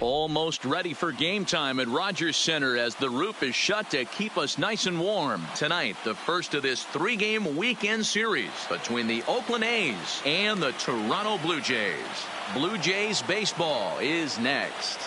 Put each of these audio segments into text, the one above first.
Almost ready for game time at Rogers Center as the roof is shut to keep us nice and warm. Tonight, the first of this 3-game weekend series between the Oakland A's and the Toronto Blue Jays. Blue Jays baseball is next.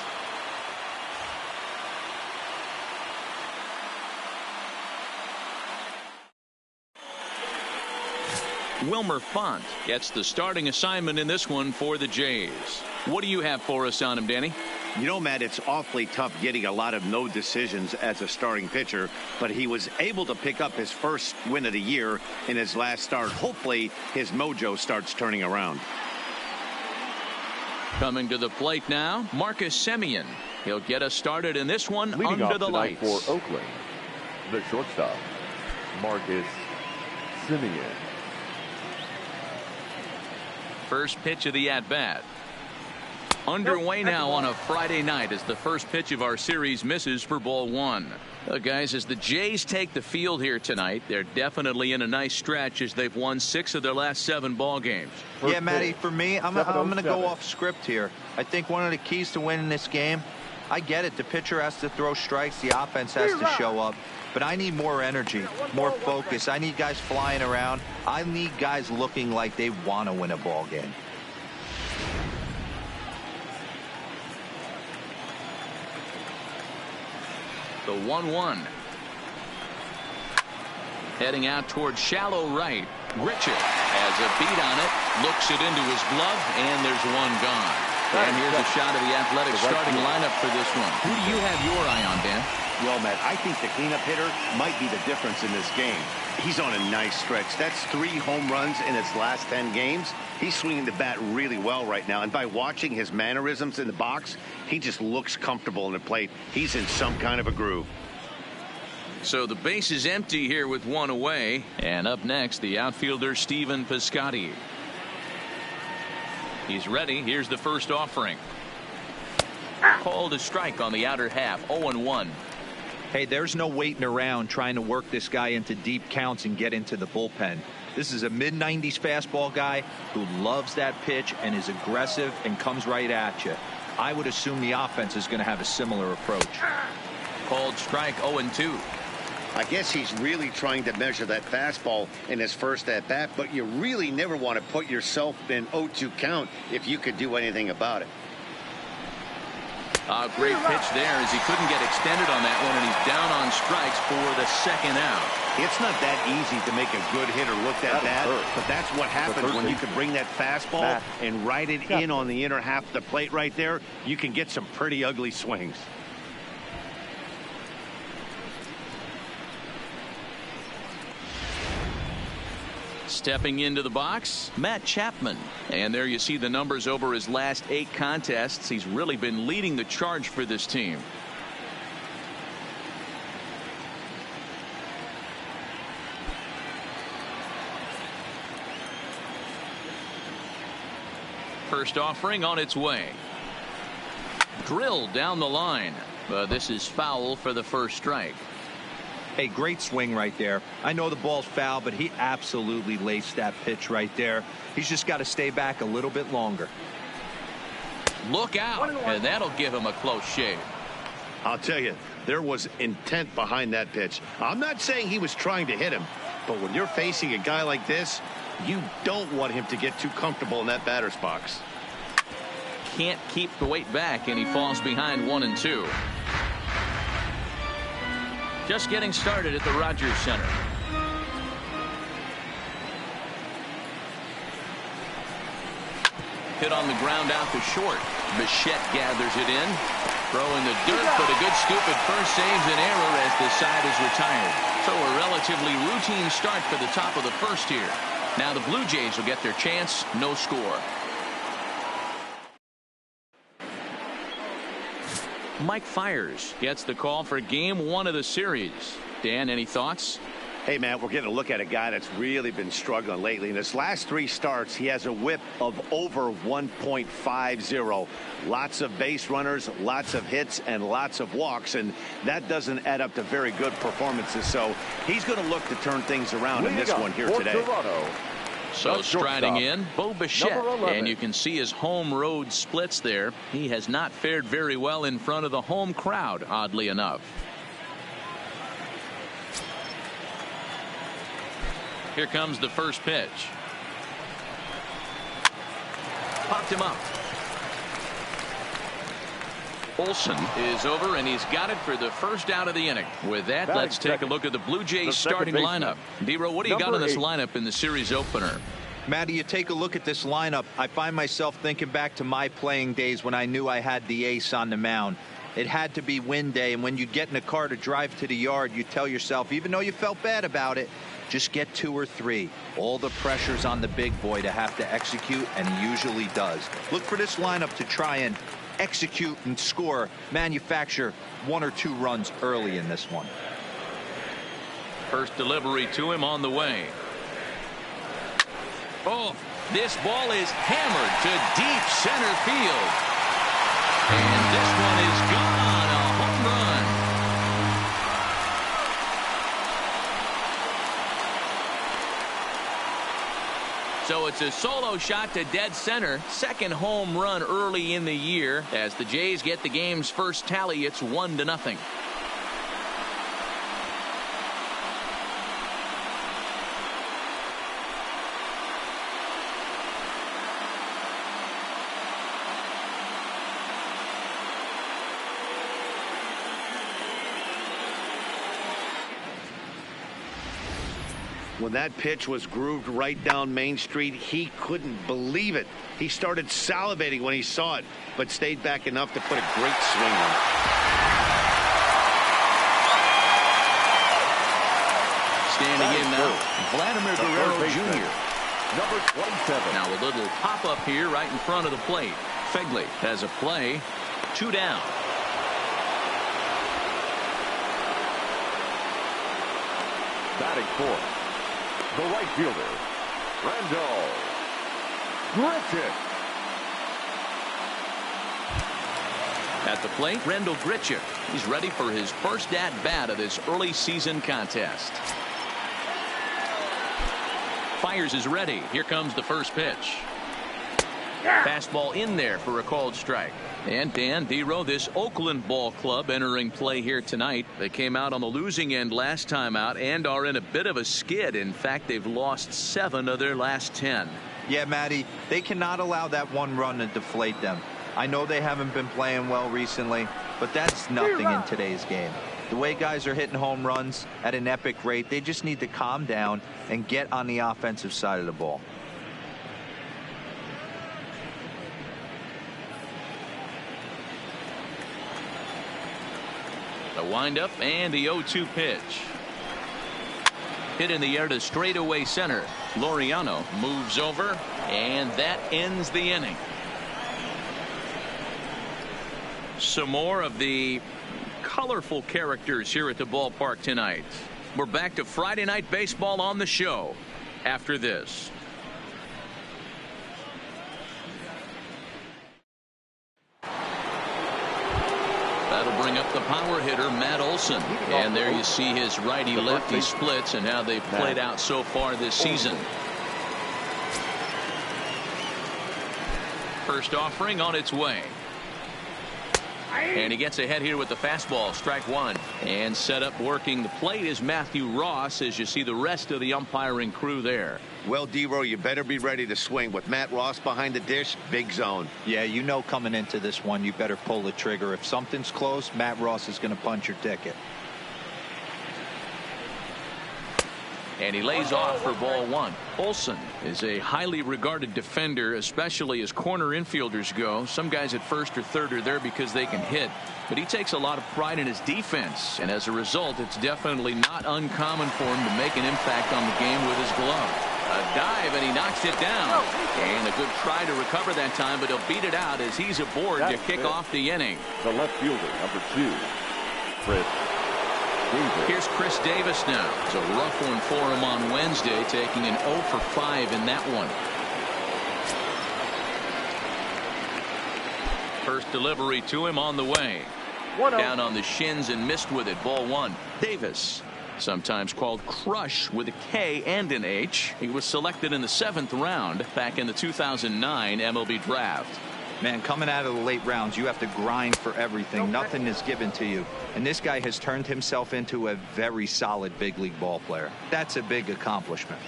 Wilmer Font gets the starting assignment in this one for the Jays. What do you have for us on him, Danny? You know, Matt, it's awfully tough getting a lot of no decisions as a starting pitcher, but he was able to pick up his first win of the year in his last start. Hopefully his mojo starts turning around. Coming to the plate now, Marcus Semien. He'll get us started in this one leading under the lights. For Oakland, the shortstop, Marcus Semien. First pitch of the at-bat. Underway now on a Friday night as the first pitch of our series misses for ball one. Guys, as the Jays take the field here tonight, they're definitely in a nice stretch as they've won 6 of their last 7 ball games. Yeah, Matty, for me, I'm going to go off script here. I think one of the keys to winning this game, I get it, the pitcher has to throw strikes, the offense has to show up, but I need more energy, more focus. I need guys flying around. I need guys looking like they want to win a ball game. The 1-1. Heading out towards shallow right. Grichuk has a beat on it, looks it into his glove, and there's one gone. And here's a shot of the Athletics starting lineup for this one. Who do you have your eye on, Dan? Well, Matt, I think the cleanup hitter might be the difference in this game. He's on a nice stretch. That's 3 home runs in his last 10 games. He's swinging the bat really well right now. And by watching his mannerisms in the box, he just looks comfortable in the plate. He's in some kind of a groove. So the base is empty here with 1 away. And up next, the outfielder Stephen Piscotty. He's ready. Here's the first offering. Called a strike on the outer half. 0-1. Hey, there's no waiting around trying to work this guy into deep counts and get into the bullpen. This is a mid-90s fastball guy who loves that pitch and is aggressive and comes right at you. I would assume the offense is going to have a similar approach. Called strike. 0-2. I guess he's really trying to measure that fastball in his first at-bat, but you really never want to put yourself in 0-2 count if you could do anything about it. Great pitch there as he couldn't get extended on that one, and he's down on strikes for the second out. It's not that easy to make a good hitter look that bad, but that's what happens when you can bring that fastball and ride it in on the inner half of the plate right there. You can get some pretty ugly swings. Stepping into the box, Matt Chapman. And there you see the numbers over his last 8 contests. He's really been leading the charge for this team. First offering on its way. Drilled down the line. But this is foul for the first strike. Hey, great swing right there. I know the ball's foul, but he absolutely laced that pitch right there. He's just got to stay back a little bit longer. Look out, and that'll give him a close shave. I'll tell you, there was intent behind that pitch. I'm not saying he was trying to hit him, but when you're facing a guy like this, you don't want him to get too comfortable in that batter's box. Can't keep the weight back, and he falls behind 1-2. Just getting started at the Rogers Center. Hit on the ground out to short. Bichette gathers it in. Throwing the dirt, but a good scoop at first saves an error as the side is retired. So a relatively routine start for the top of the first here. Now the Blue Jays will get their chance. No score. Mike Fiers gets the call for game 1 of the series. Dan, any thoughts? Hey, Matt, we're getting a look at a guy that's really been struggling lately. In his last 3 starts, he has a whip of over 1.50. Lots of base runners, lots of hits, and lots of walks, and that doesn't add up to very good performances. So he's going to look to turn things around in this one here today. Toronto, So striding in, Bo Bichette, and you can see his home road splits there. He has not fared very well in front of the home crowd, oddly enough. Here comes the first pitch. Popped him up. Olson is over, and he's got it for the first out of the inning. With that, let's take a look at the Blue Jays starting lineup. D-Row, what do you got in this lineup in the series opener? Matty, you take a look at this lineup. I find myself thinking back to my playing days when I knew I had the ace on the mound. It had to be win day, and when you get in a car to drive to the yard, you tell yourself, even though you felt bad about it, just get 2 or 3. All the pressure's on the big boy to have to execute, and he usually does. Look for this lineup to try and execute and score, manufacture 1 or 2 runs early in this one. First delivery to him on the way. Oh, this ball is hammered to deep center field. And this one is gone, a home run. So it's a solo shot to dead center. Second home run early in the year. As the Jays get the game's first tally, it's 1-0. When that pitch was grooved right down Main Street, he couldn't believe it. He started salivating when he saw it, but stayed back enough to put a great swing on it. Standing in now, Vladimir Guerrero Jr. Number 27. Now a little pop-up here right in front of the plate. Fegley has a play. 2 down. Batting fourth, the right fielder, Randall Grichuk. At the plate, Randall Grichuk. He's ready for his first at-bat of this early season contest. Fires is ready. Here comes the first pitch. Fastball in there for a called strike. And Dan, D-Row, this Oakland ball club entering play here tonight. They came out on the losing end last time out and are in a bit of a skid. In fact, they've lost 7 of their last 10. Yeah, Matty, they cannot allow that 1 run to deflate them. I know they haven't been playing well recently, but that's nothing in today's game. The way guys are hitting home runs at an epic rate, they just need to calm down and get on the offensive side of the ball. The windup and the 0-2 pitch. Hit in the air to straightaway center. Laureano moves over, and that ends the inning. Some more of the colorful characters here at the ballpark tonight. We're back to Friday Night Baseball on the show after this. That'll bring up the power hitter, Matt Olson. And there you see his righty-lefty splits and how they've played out so far this season. First offering on its way. And he gets ahead here with the fastball, strike 1. And set up working the plate is Matthew Ross, as you see the rest of the umpiring crew there. Well, D-Row, you better be ready to swing. With Matt Ross behind the dish, big zone. Yeah, you know coming into this one, you better pull the trigger. If something's close, Matt Ross is going to punch your ticket. And he lays off for ball 1. Olson is a highly regarded defender, especially as corner infielders go. Some guys at first or third are there because they can hit, but he takes a lot of pride in his defense, and as a result, it's definitely not uncommon for him to make an impact on the game with his glove. A dive, and he knocks it down. And a good try to recover that time, but he'll beat it out as he's aboard to kick off the inning. The left fielder, number 2, Chris Davis. Here's Chris Davis now. It's a rough one for him on Wednesday, taking an 0 for 5 in that one. First delivery to him on the way. Down on the shins and missed with it. Ball 1. Davis sometimes called Crush with a K and an H. He was selected in the 7th round back in the 2009 MLB draft. Man, coming out of the late rounds, you have to grind for everything. Nothing is given to you. And this guy has turned himself into a very solid big league ball player. That's a big accomplishment.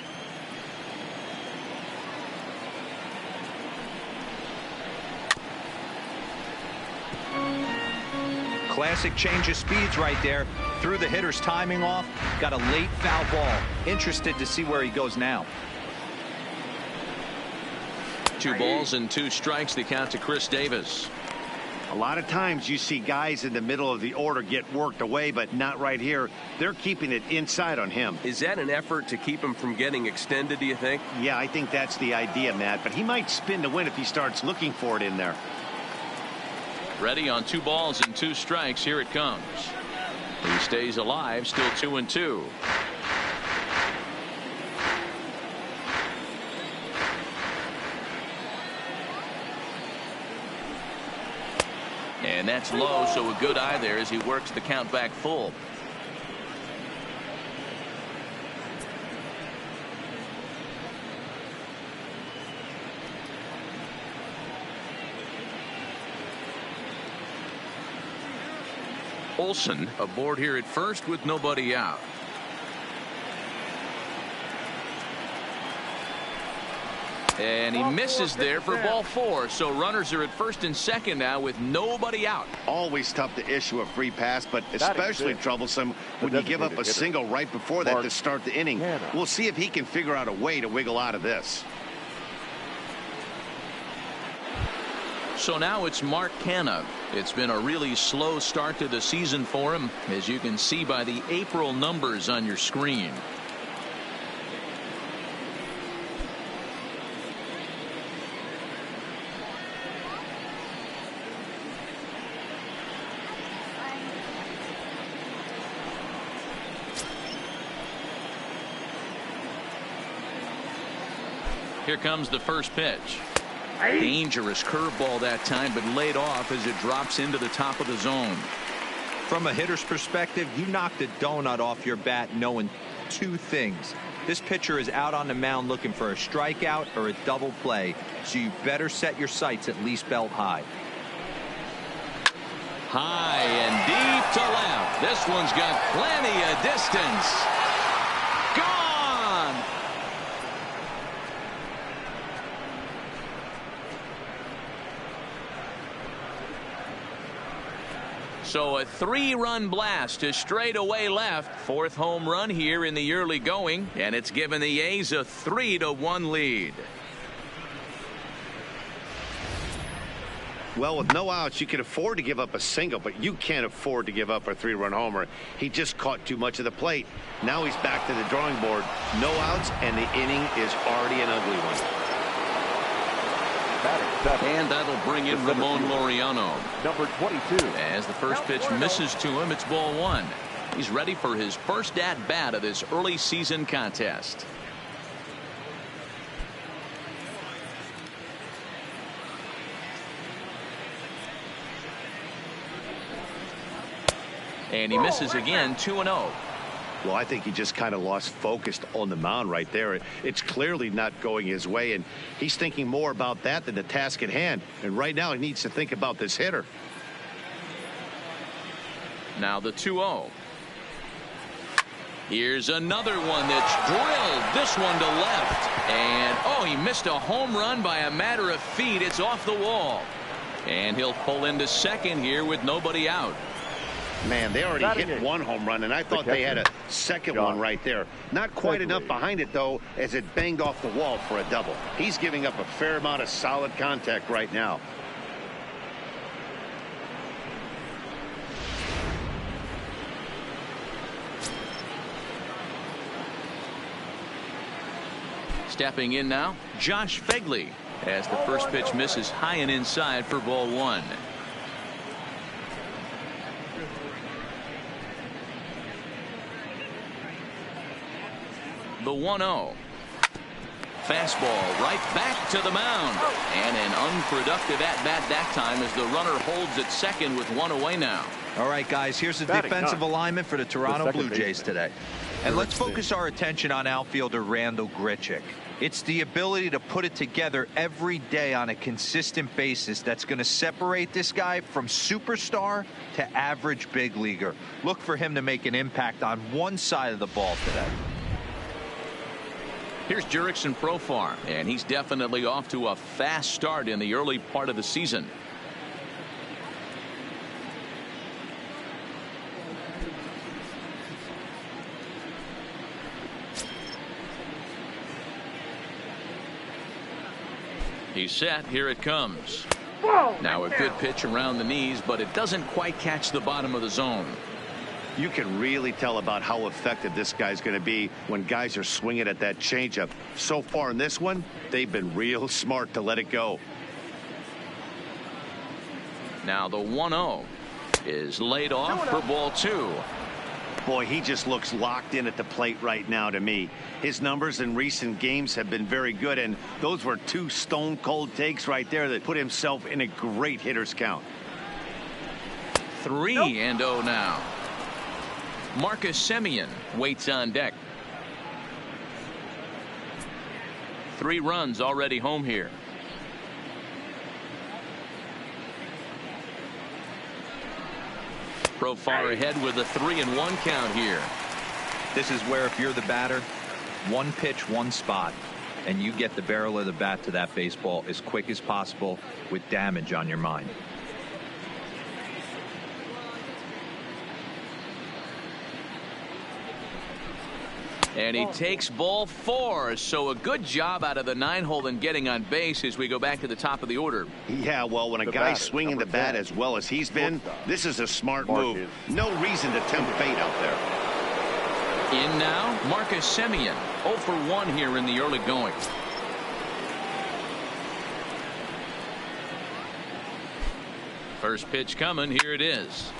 Classic change of speeds right there. Threw the hitter's timing off. Got a late foul ball. Interested to see where he goes now. 2 balls and 2 strikes, the count to Chris Davis. A lot of times you see guys in the middle of the order get worked away, but not right here. They're keeping it inside on him. Is that an effort to keep him from getting extended, do you think? Yeah, I think that's the idea, Matt, but he might spin to win if he starts looking for it in there. Ready on 2 balls and 2 strikes. Here it comes. He stays alive, still 2-2. And that's low, so a good eye there as he works the count back full. Olson aboard here at first with nobody out. And he misses there for ball 4. So runners are at first and second now with nobody out. Always tough to issue a free pass, but especially troublesome when you give up a single right before that to start the inning. We'll see if he can figure out a way to wiggle out of this. So now it's Mark Canha. It's been a really slow start to the season for him, as you can see by the April numbers on your screen. Here comes the first pitch. Dangerous curveball that time, but laid off as it drops into the top of the zone. From a hitter's perspective, you knocked a donut off your bat knowing 2 things. This pitcher is out on the mound looking for a strikeout or a double play, so you better set your sights at least belt high. High and deep to left. This one's got plenty of distance. Gone! So a 3-run blast to straightaway left. 4th home run here in the early going, and it's given the A's a 3-1 lead. Well, with no outs, you can afford to give up a single, but you can't afford to give up a 3-run homer. He just caught too much of the plate. Now he's back to the drawing board. No outs, and the inning is already an ugly one. And that'll bring in Ramon Laureano. Number 22. As the first pitch misses to him, it's ball 1. He's ready for his first at-bat of this early season contest. And he misses again, 2-0. Well, I think he just kind of lost focus on the mound right there. It's clearly not going his way, and he's thinking more about that than the task at hand. And right now he needs to think about this hitter. Now the 2-0. Here's another one that's drilled. This one to left. And, oh, he missed a home run by a matter of feet. It's off the wall. And he'll pull into second here with nobody out. Man, they already hit 1 home run, and I thought they had a second one right there. Not quite enough behind it, though, as it banged off the wall for a double. He's giving up a fair amount of solid contact right now. Stepping in now, Josh Phegley, as the first pitch misses high and inside for ball 1. The 1-0. Fastball right back to the mound. And an unproductive at-bat that time as the runner holds at second with 1 away now. All right, guys, here's the defensive alignment for the Toronto Blue Jays today. And let's focus our attention on outfielder Randal Grichuk. It's the ability to put it together every day on a consistent basis that's going to separate this guy from superstar to average big leaguer. Look for him to make an impact on one side of the ball today. Here's Jurickson Profar, and he's definitely off to a fast start in the early part of the season. He's set. Here it comes. Now a good pitch around the knees, but it doesn't quite catch the bottom of the zone. You can really tell about how effective this guy's going to be when guys are swinging at that changeup. So far in this one, they've been real smart to let it go. Now the 1-0 is laid off for ball 2. Boy, he just looks locked in at the plate right now to me. His numbers in recent games have been very good, and those were 2 stone-cold takes right there that put himself in a great hitter's count. 3-0 now. Marcus Semien waits on deck. 3 runs already home here. Profar ahead with a 3-1 count here. This is where if you're the batter, one pitch, one spot, and you get the barrel of the bat to that baseball as quick as possible with damage on your mind. And he takes ball 4, so a good job out of the 9-hole in getting on base as we go back to the top of the order. Yeah, well, when a guy's swinging the bat as well as he's been, this is a smart move. No reason to tempt fate out there. In now, Marcus Semien, 0 for 1 here in the early going. First pitch coming, here it is.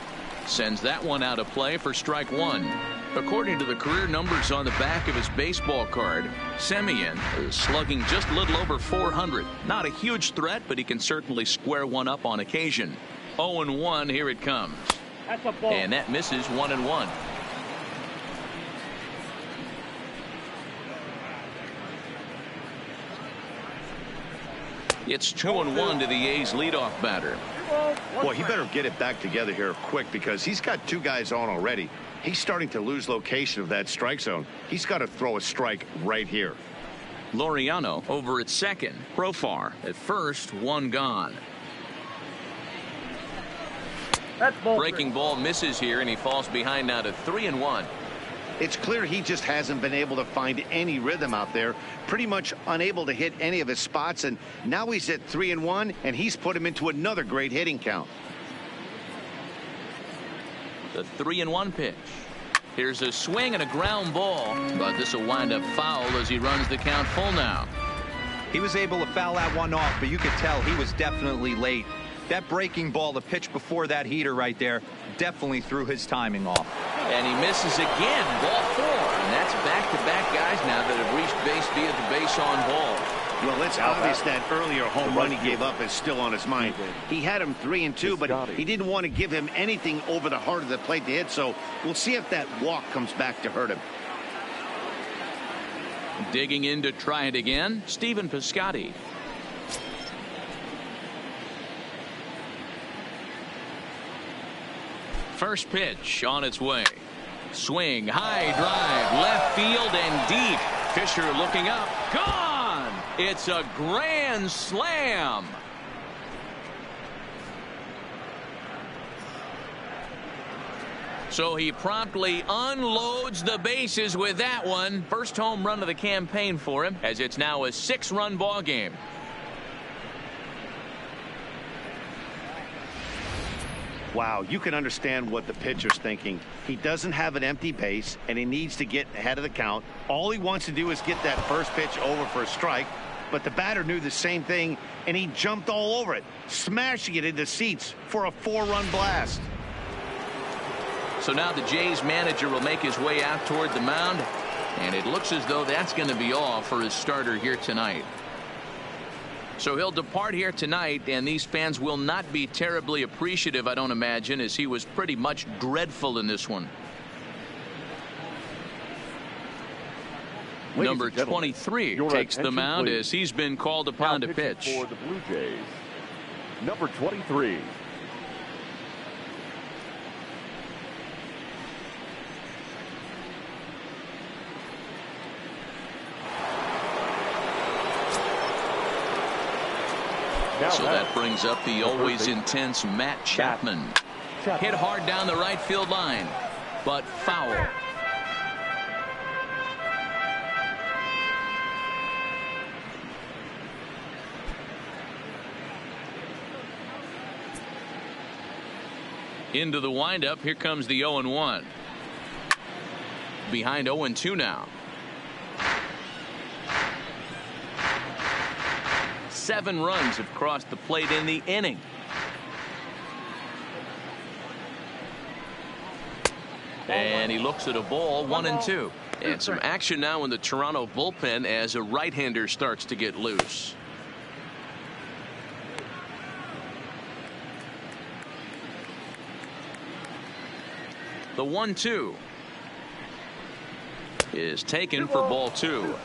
Sends that one out of play for strike 1. According to the career numbers on the back of his baseball card, Semien is slugging just a little over 400. Not a huge threat, but he can certainly square one up on occasion. 0-1, here it comes. That's a ball. And that misses 1-1. It's 2-1 to the A's leadoff batter. Boy, he better get it back together here quick because he's got 2 guys on already. He's starting to lose location of that strike zone. He's got to throw a strike right here. Laureano over at second. Profar at first, 1 gone. That's ball. Breaking ball misses here, and he falls behind now to 3-1. It's clear he just hasn't been able to find any rhythm out there. Pretty much unable to hit any of his spots, and now he's at 3-1, and he's put him into another great hitting count. The 3-1 pitch. Here's a swing and a ground ball, but this will wind up foul as he runs the count full now. He was able to foul that one off, but you could tell he was definitely late. That breaking ball, the pitch before that heater right there, definitely threw his timing off. And he misses again, ball 4. And that's back-to-back guys now that have reached base via the base on ball. Well, it's obvious that earlier home run he gave up is still on his mind. He had him 3-2, but he didn't want to give him anything over the heart of the plate to hit, so we'll see if that walk comes back to hurt him. Digging in to try it again, Stephen Piscotty. First pitch on its way. Swing, high drive, left field and deep. Fisher looking up. Gone! It's a grand slam. So he promptly unloads the bases with that one. First home run of the campaign for him, as it's now a 6-run ball game. Wow, you can understand what the pitcher's thinking. He doesn't have an empty base, and he needs to get ahead of the count. All he wants to do is get that first pitch over for a strike, but the batter knew the same thing, and he jumped all over it, smashing it into seats for a 4-run blast. So now the Jays manager will make his way out toward the mound, and it looks as though that's going to be all for his starter here tonight. So he'll depart here tonight, and these fans will not be terribly appreciative, I don't imagine, as he was pretty much dreadful in this one. Number 23 takes the mound as he's been called upon to pitch. For the Blue Jays, number 23. So that brings up the always intense Matt Chapman. Hit hard down the right field line, but foul. Into the windup. Here comes the 0-1. Behind 0-2 now. 7 runs have crossed the plate in the inning. And he looks at a ball, 1-2. And some action now in the Toronto bullpen as a right-hander starts to get loose. The 1-2 is taken for ball 2.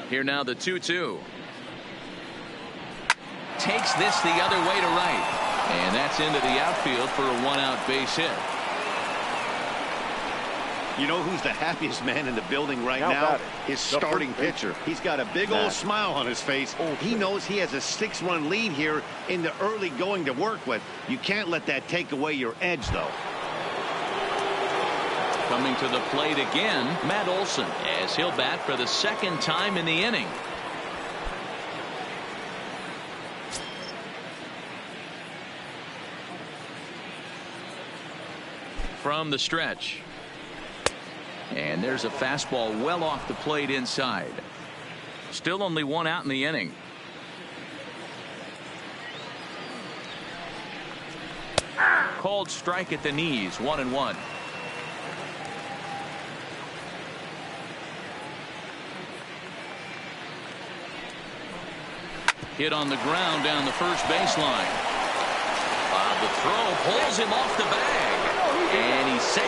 Here now the 2-2. Takes this the other way to right. And that's into the outfield for a 1-out base hit. You know who's the happiest man in the building right now? His starting pitcher. He's got a big old smile on his face. He knows he has a 6-run lead here in the early going to work with. You can't let that take away your edge, though. Coming to the plate again, Matt Olson, as he'll bat for the 2nd time in the inning. From the stretch. And there's a fastball well off the plate inside. Still only 1 out in the inning. Called strike at the knees, 1-1. Hit on the ground down the first baseline. The throw pulls him off the bag, and he's safe.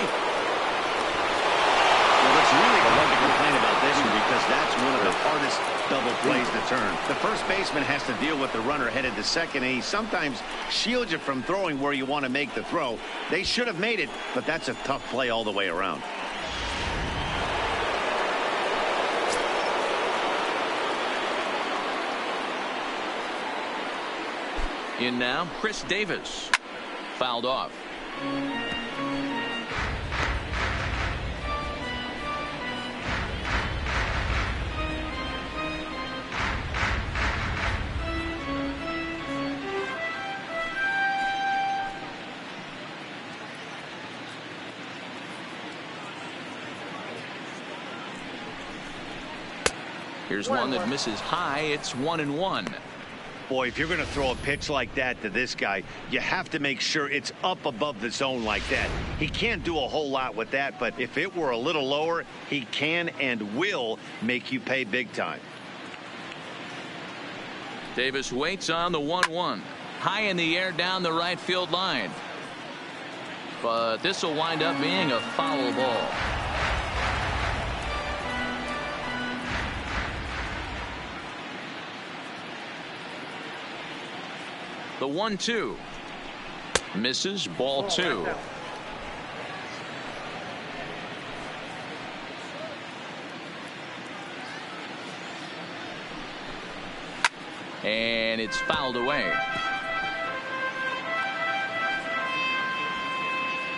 Well, it's really hard to complain about this one because that's one of the hardest double plays to turn. The first baseman has to deal with the runner headed to second, and he sometimes shields you from throwing where you want to make the throw. They should have made it, but that's a tough play all the way around. In now, Chris Davis. Fouled off. Here's one that misses high. It's 1-1. Boy, if you're going to throw a pitch like that to this guy, you have to make sure it's up above the zone like that. He can't do a whole lot with that, but if it were a little lower, he can and will make you pay big time. Davis waits on the 1-1. High in the air down the right field line. But this will wind up being a foul ball. The 1-2 misses, ball 2. And it's fouled away.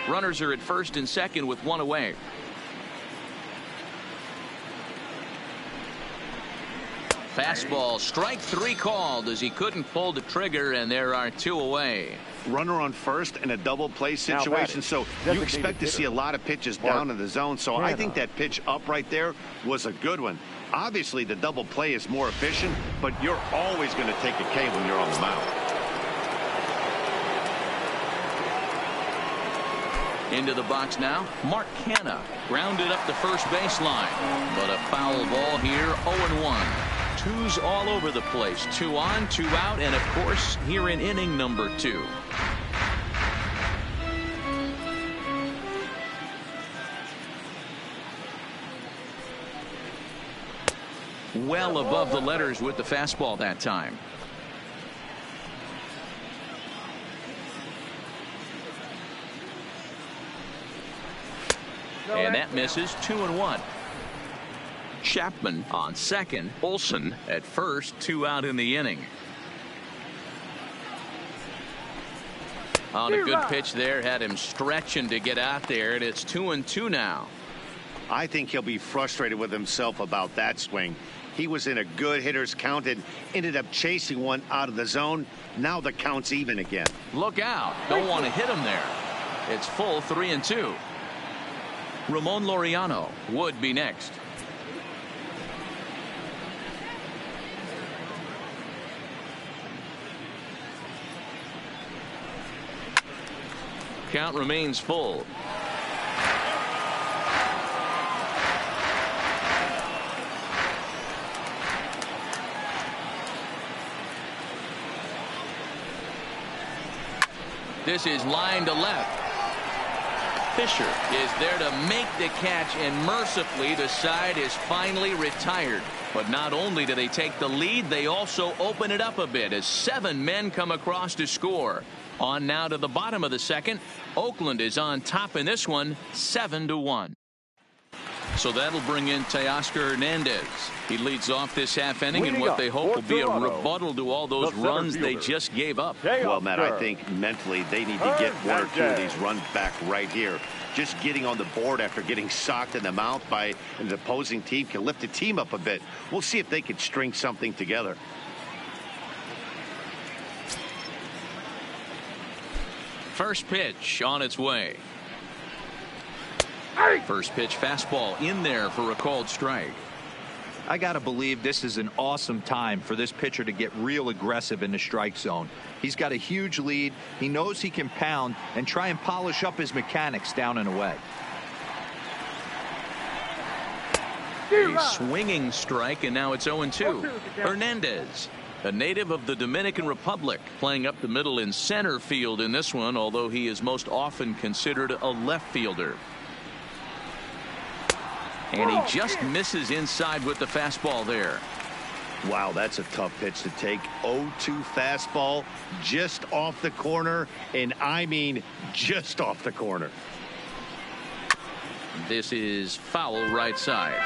Runners are at first and second with 1 away. Fastball, strike 3 called as he couldn't pull the trigger, and there are 2 away. Runner on first in a double play situation, so you expect to see a lot of pitches down in the zone. So I think that pitch up right there was a good one. Obviously, the double play is more efficient, but you're always going to take a K when you're on the mound. Into the box now, Mark Canha grounded up the first baseline, but a foul ball here, 0-1. 2's all over the place, 2 on, 2 out, and of course here in inning number 2. Well above the letters with the fastball that time. And that misses. 2-1. Chapman on second. Olson at first. 2 out in the inning. On a good pitch there, had him stretching to get out there, and it's 2-2 now. I think he'll be frustrated with himself about that swing. He was in a good hitter's count and ended up chasing one out of the zone. Now the count's even again. Look out. Don't want to hit him there. It's full 3-2. Ramon Laureano would be next. Count remains full. This is line to left. Fisher is there to make the catch, and mercifully the side is finally retired. But not only do they take the lead, they also open it up a bit as 7 men come across to score. On now to the bottom of the second. Oakland is on top in this one, 7-1. So that'll bring in Teoscar Hernandez. He leads off this half inning in what they hope will be a rebuttal to all those runs they just gave up. Well, Matt, I think mentally they need to get 1 or 2 of these runs back right here. Just getting on the board after getting socked in the mouth by an opposing team can lift the team up a bit. We'll see if they can string something together. First pitch on its way. First pitch fastball in there for a called strike. I got to believe this is an awesome time for this pitcher to get real aggressive in the strike zone. He's got a huge lead. He knows he can pound and try and polish up his mechanics down and away. A swinging strike, and now it's 0-2. Hernandez, a native of the Dominican Republic, playing up the middle in center field in this one, although he is most often considered a left fielder. And he just misses inside with the fastball there. Wow, that's a tough pitch to take. 0-2 fastball just off the corner, and I mean just off the corner. This is foul right side.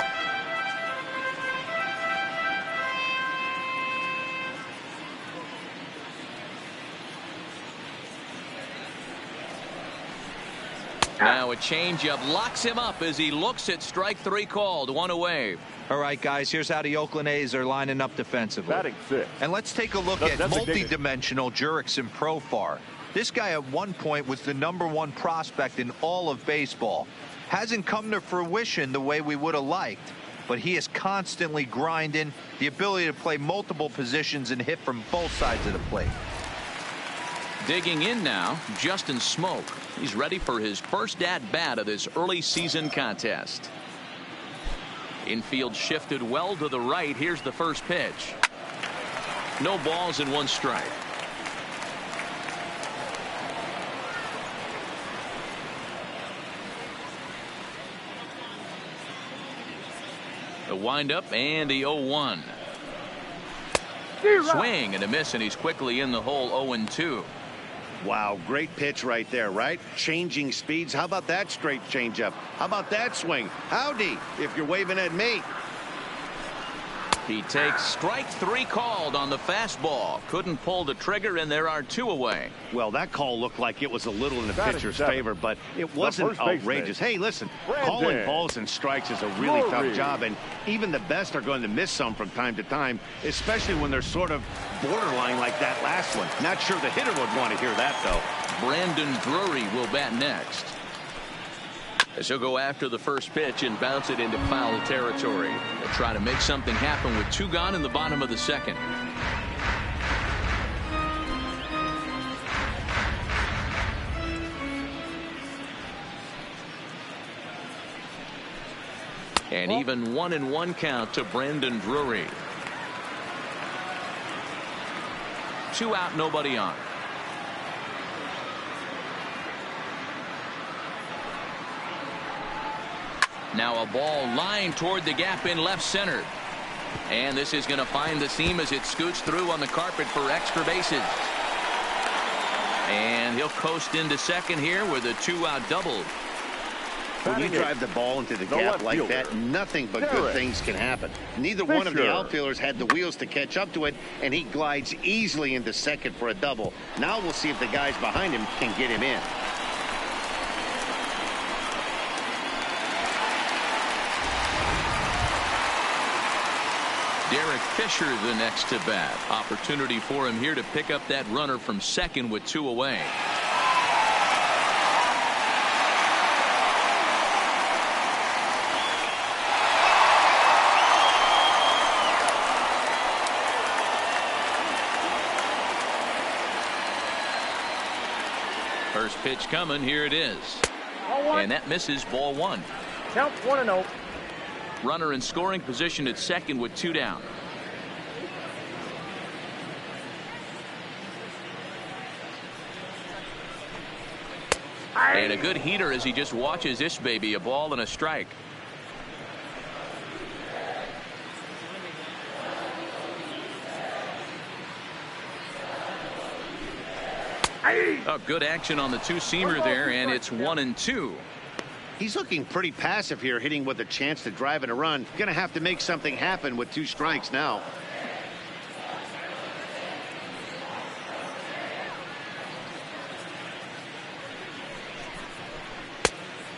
Now a changeup locks him up as he looks at strike 3 called. 1 away. All right, guys, here's how the Oakland A's are lining up defensively. Batting 6. And let's take a look at multi-dimensional Jurickson Profar. This guy at one point was the #1 prospect in all of baseball. Hasn't come to fruition the way we would have liked, but he is constantly grinding, the ability to play multiple positions and hit from both sides of the plate. Digging in now, Justin Smoak. He's ready for his first at-bat of this early season contest. Infield shifted well to the right. Here's the first pitch. No balls and 1 strike. The windup and the 0-1. Swing and a miss, and he's quickly in the hole. 0-2. Wow, great pitch right there, right? Changing speeds. How about that straight changeup? How about that swing? Howdy, if you're waving at me. He takes strike 3 called on the fastball. Couldn't pull the trigger, and there are 2 away. Well, that call looked like it was a little in the pitcher's favor, but it wasn't outrageous. Hey, listen, calling balls and strikes is a really tough job, and even the best are going to miss some from time to time, especially when they're sort of borderline like that last one. Not sure the hitter would want to hear that, though. Brandon Drury will bat next. As he'll go after the first pitch and bounce it into foul territory. They'll try to make something happen with 2 gone in the bottom of the second. And even 1-1 count to Brandon Drury. 2 out, nobody on. Now a ball lined toward the gap in left center. And this is going to find the seam as it scoots through on the carpet for extra bases. And he'll coast into second here with a 2-out double. When you drive the ball into the gap like that, nothing but good things can happen. Neither one of the outfielders had the wheels to catch up to it, and he glides easily into second for a double. Now we'll see if the guys behind him can get him in. Derek Fisher the next to bat. Opportunity for him here to pick up that runner from second with 2 away. First pitch coming. Here it is. And that misses, ball 1. Count 1-0. Runner in scoring position at second with 2 down. And a good heater as he just watches this baby. A ball and a strike. Oh, good action on the 2-seamer there, and it's 1-2. He's looking pretty passive here, hitting with a chance to drive in a run. Going to have to make something happen with 2 strikes now.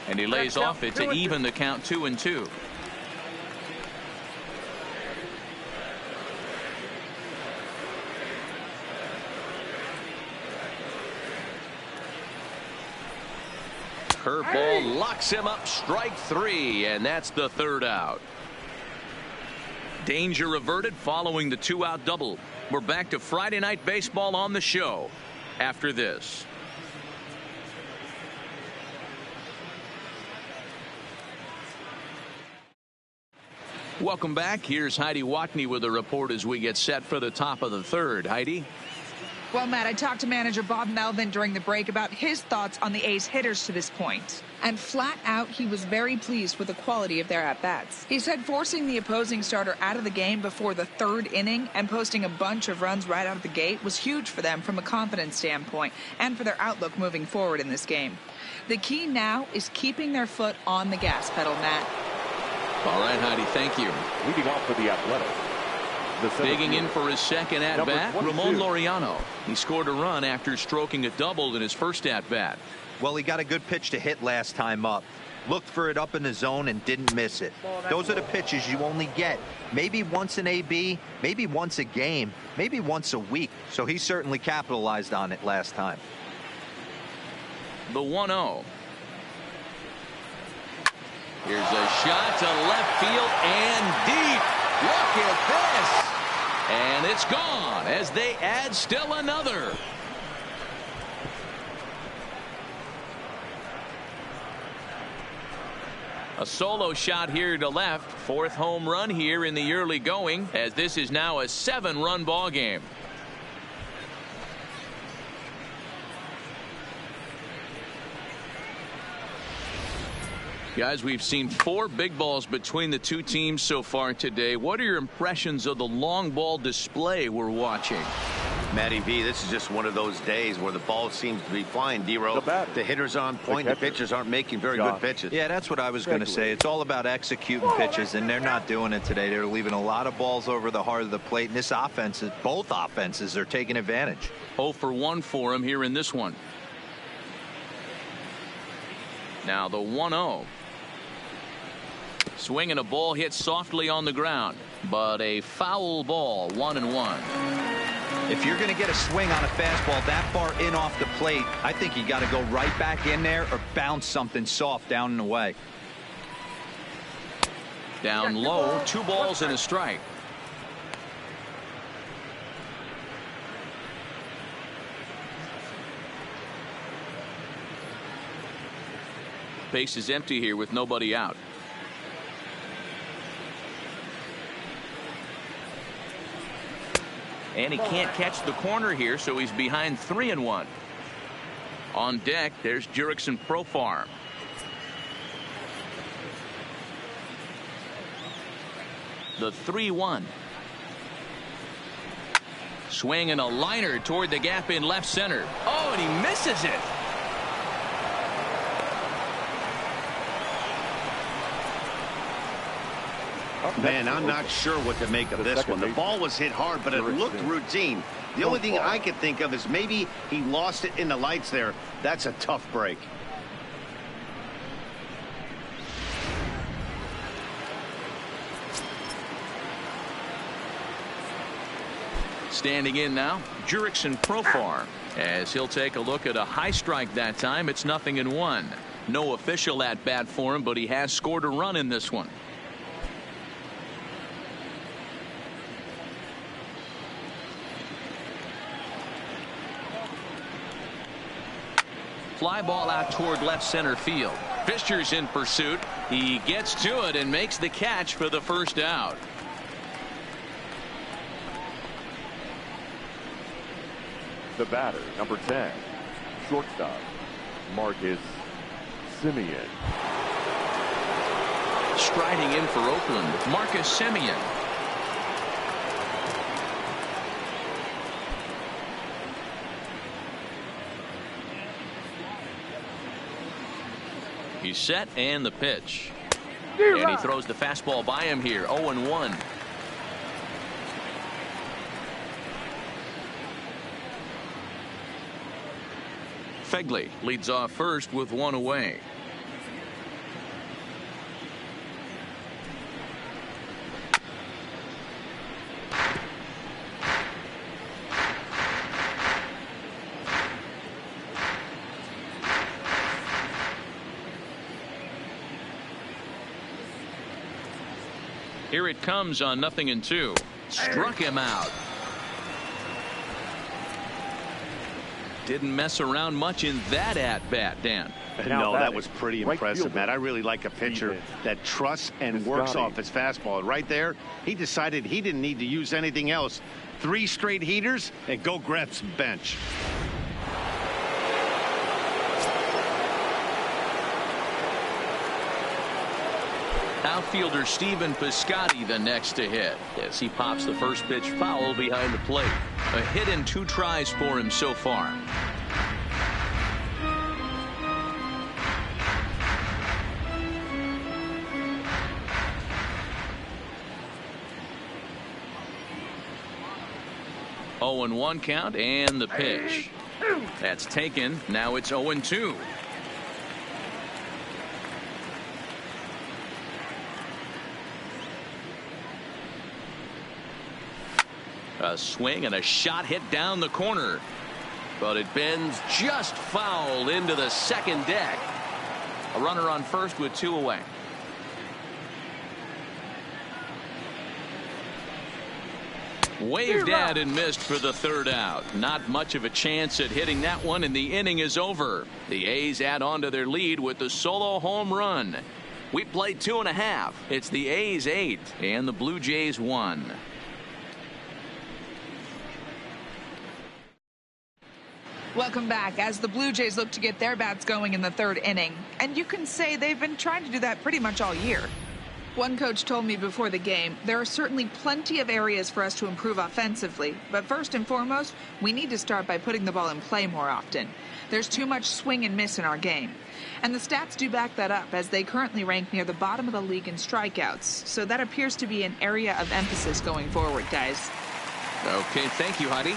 And he lays off it to even the count 2-2. Curveball locks him up, strike 3, and that's the 3rd out. Danger averted following the 2-out double. We're back to Friday Night Baseball on the show after this. Welcome back. Here's Heidi Watney with a report as we get set for the top of the 3rd. Heidi? Well, Matt, I talked to manager Bob Melvin during the break about his thoughts on the A's hitters to this point. And flat out, he was very pleased with the quality of their at-bats. He said forcing the opposing starter out of the game before the 3rd inning and posting a bunch of runs right out of the gate was huge for them from a confidence standpoint and for their outlook moving forward in this game. The key now is keeping their foot on the gas pedal, Matt. All right, Heidi, thank you. Leading off for the Athletic. Digging in for his second at-bat, Ramon Laureano. He scored a run after stroking a double in his first at-bat. Well, he got a good pitch to hit last time up. Looked for it up in the zone and didn't miss it. Those are the pitches you only get maybe once an AB, maybe once a game, maybe once a week. So he certainly capitalized on it last time. The 1-0. Here's a shot to left field and deep. Look at this. And it's gone as they add still another. A solo shot here to left. 4th home run here in the early going, as this is now a 7-run ball game. Guys, we've seen 4 big balls between the 2 teams so far today. What are your impressions of the long ball display we're watching? Matty V, this is just one of those days where the ball seems to be flying, D-Row. The hitters are on point. The pitchers aren't making very good pitches. Yeah, that's what I was going to say. It's all about executing pitches, and they're not doing it today. They're leaving a lot of balls over the heart of the plate, and this offense, both offenses are taking advantage. 0 for 1 for him here in this one. Now the 1-0. Swinging a ball hit softly on the ground, but a foul ball, 1-1. If you're going to get a swing on a fastball that far in off the plate, I think you got to go right back in there or bounce something soft down and away. Down low, 2 balls and a strike. Base is empty here with nobody out. And he can't catch the corner here, so he's behind 3-1. On deck, there's Jurickson Profar. The 3-1. Swinging a liner toward the gap in left center. Oh, and he misses it. Man, I'm not sure what to make of this one. The ball was hit hard, but it looked routine. The only thing I could think of is maybe he lost it in the lights there. That's a tough break. Standing in now, Jurickson Profar, as he'll take a look at a high strike that time. It's 0-1. No official at bat for him, but he has scored a run in this one. Fly ball out toward left center field. Fisher's in pursuit. He gets to it and makes the catch for the first out. The batter, number 10, shortstop, Marcus Semien. Striding in for Oakland, Marcus Semien. He's set, and the pitch. And he throws the fastball by him here. 0-1. Fegley leads off first with 1 away. Here it comes on 0-2. Struck him out. Didn't mess around much in that at-bat, Dan. No, that was pretty impressive, Matt. I really like a pitcher that trusts and works off his fastball. Right there, he decided he didn't need to use anything else. 3 straight heaters and go grab some bench. Outfielder Stephen Piscotty the next to hit as he pops the first pitch foul behind the plate. A hit in 2 tries for him so far. Oh, 0-1 count, and the pitch. That's taken. Now it's 0-2. A swing and a shot hit down the corner, but it bends just foul into the second deck. A runner on first with 2 away. Waved at and missed for the 3rd out. Not much of a chance at hitting that one, and the inning is over. The A's add on to their lead with the solo home run. We played 2.5. It's the A's 8 and the Blue Jays 1. Welcome back as the Blue Jays look to get their bats going in the 3rd inning. And you can say they've been trying to do that pretty much all year. One coach told me before the game, there are certainly plenty of areas for us to improve offensively, but first and foremost, we need to start by putting the ball in play more often. There's too much swing and miss in our game. And the stats do back that up, as they currently rank near the bottom of the league in strikeouts, so that appears to be an area of emphasis going forward, guys. Okay, thank you, Heidi.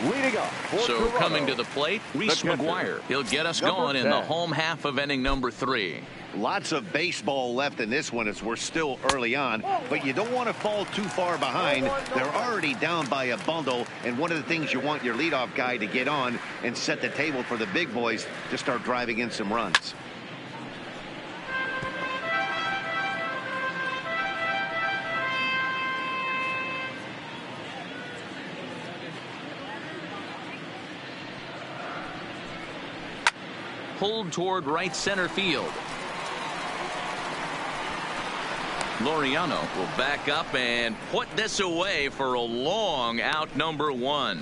Leading up for So Toronto, coming to the plate, Reese catcher, McGuire. He'll get us number going in the 10. home half of inning number 3. Lots of baseball left in this one as we're still early on, but you don't want to fall too far behind. They're already down by a bundle, and one of the things you want your leadoff guy to get on and set the table for the big boys to start driving in some runs. Pulled toward right center field. Laureano will back up and put this away for a long out, number 1.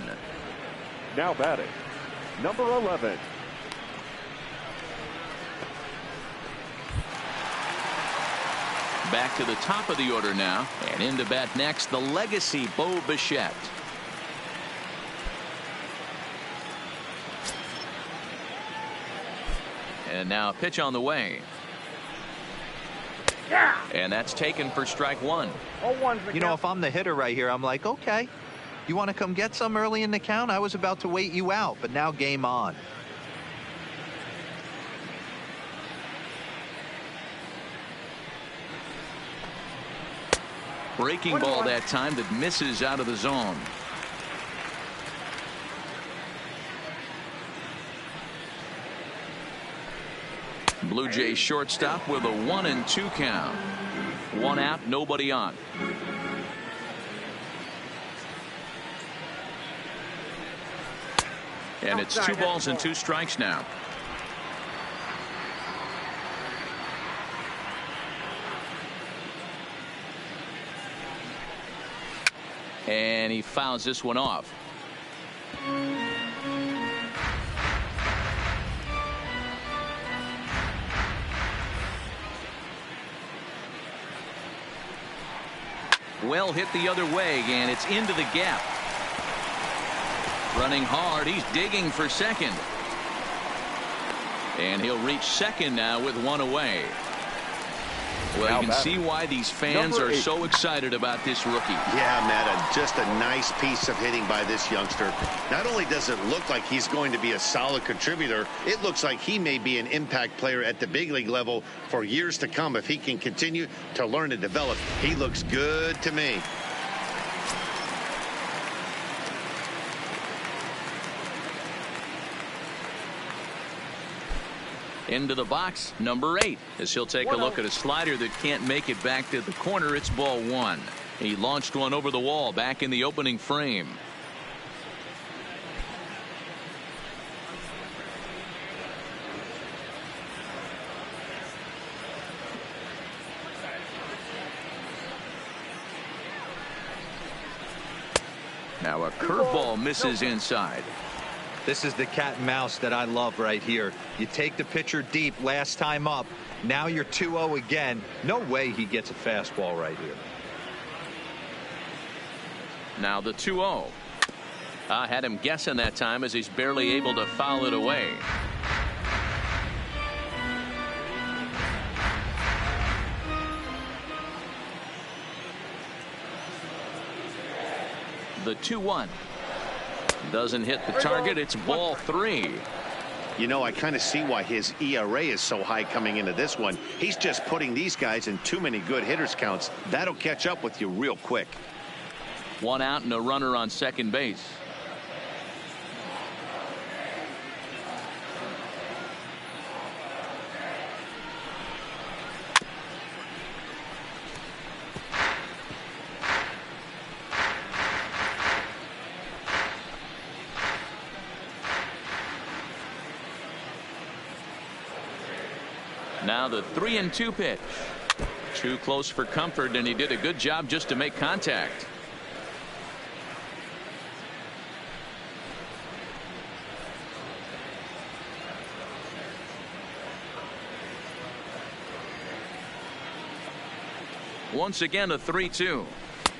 Now batting, number 11. Back to the top of the order now, and in to bat next, the legacy Bo Bichette. And now a pitch on the way. And that's taken for strike 1. You know, if I'm the hitter right here, I'm like, okay, you want to come get some early in the count? I was about to wait you out, but now game on. Breaking ball that time that misses out of the zone. Blue Jays shortstop with a 1-2 count. 1 out, nobody on. And it's 2 balls and 2 strikes now. And he fouls this one off. Well hit the other way, and it's into the gap. Running hard, he's digging for second. And he'll reach second now with 1 away. Well, you can see why these fans are so excited about this rookie. Yeah, Matt, just a nice piece of hitting by this youngster. Not only does it look like he's going to be a solid contributor, it looks like he may be an impact player at the big league level for years to come if he can continue to learn and develop. He looks good to me. Into the box, number 8, as he'll take a look at a slider that can't make it back to the corner. It's ball 1. He launched one over the wall back in the opening frame. Now a curveball misses inside. This is the cat and mouse that I love right here. You take the pitcher deep last time up. Now you're 2-0 again. No way he gets a fastball right here. Now the 2-0. I had him guessing that time as he's barely able to foul it away. The 2-1. Doesn't hit the target. It's ball 3. You know, I kind of see why his ERA is so high coming into this one. He's just putting these guys in too many good hitters counts. That'll catch up with you real quick. 1 out and a runner on second base. Now the 3-2 pitch. Too close for comfort, and he did a good job just to make contact. Once again, a 3-2.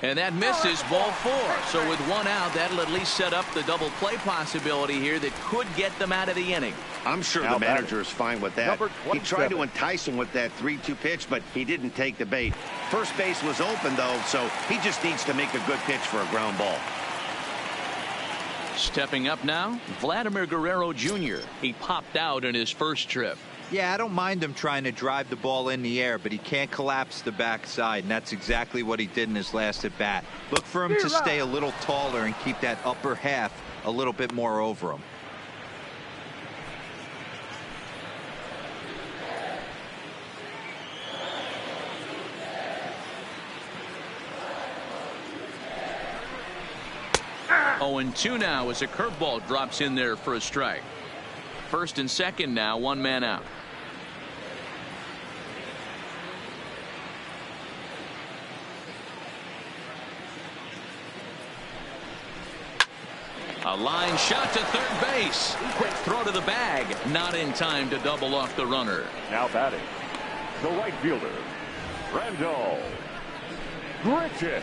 And that misses, ball 4. So with 1 out, that'll at least set up the double play possibility here that could get them out of the inning. I'm sure the manager is fine with that. He tried to entice him with that 3-2 pitch, but he didn't take the bait. First base was open, though, so he just needs to make a good pitch for a ground ball. Stepping up now, Vladimir Guerrero Jr. He popped out in his first trip. Yeah, I don't mind him trying to drive the ball in the air, but he can't collapse the backside, and that's exactly what he did in his last at bat. Look for him to stay a little taller and keep that upper half a little bit more over him. Oh, and 2 now as a curveball drops in there for a strike. First and second now, 1 man out. A line shot to third base. Quick throw to the bag. Not in time to double off the runner. Now batting, the right fielder, Randall Grichuk.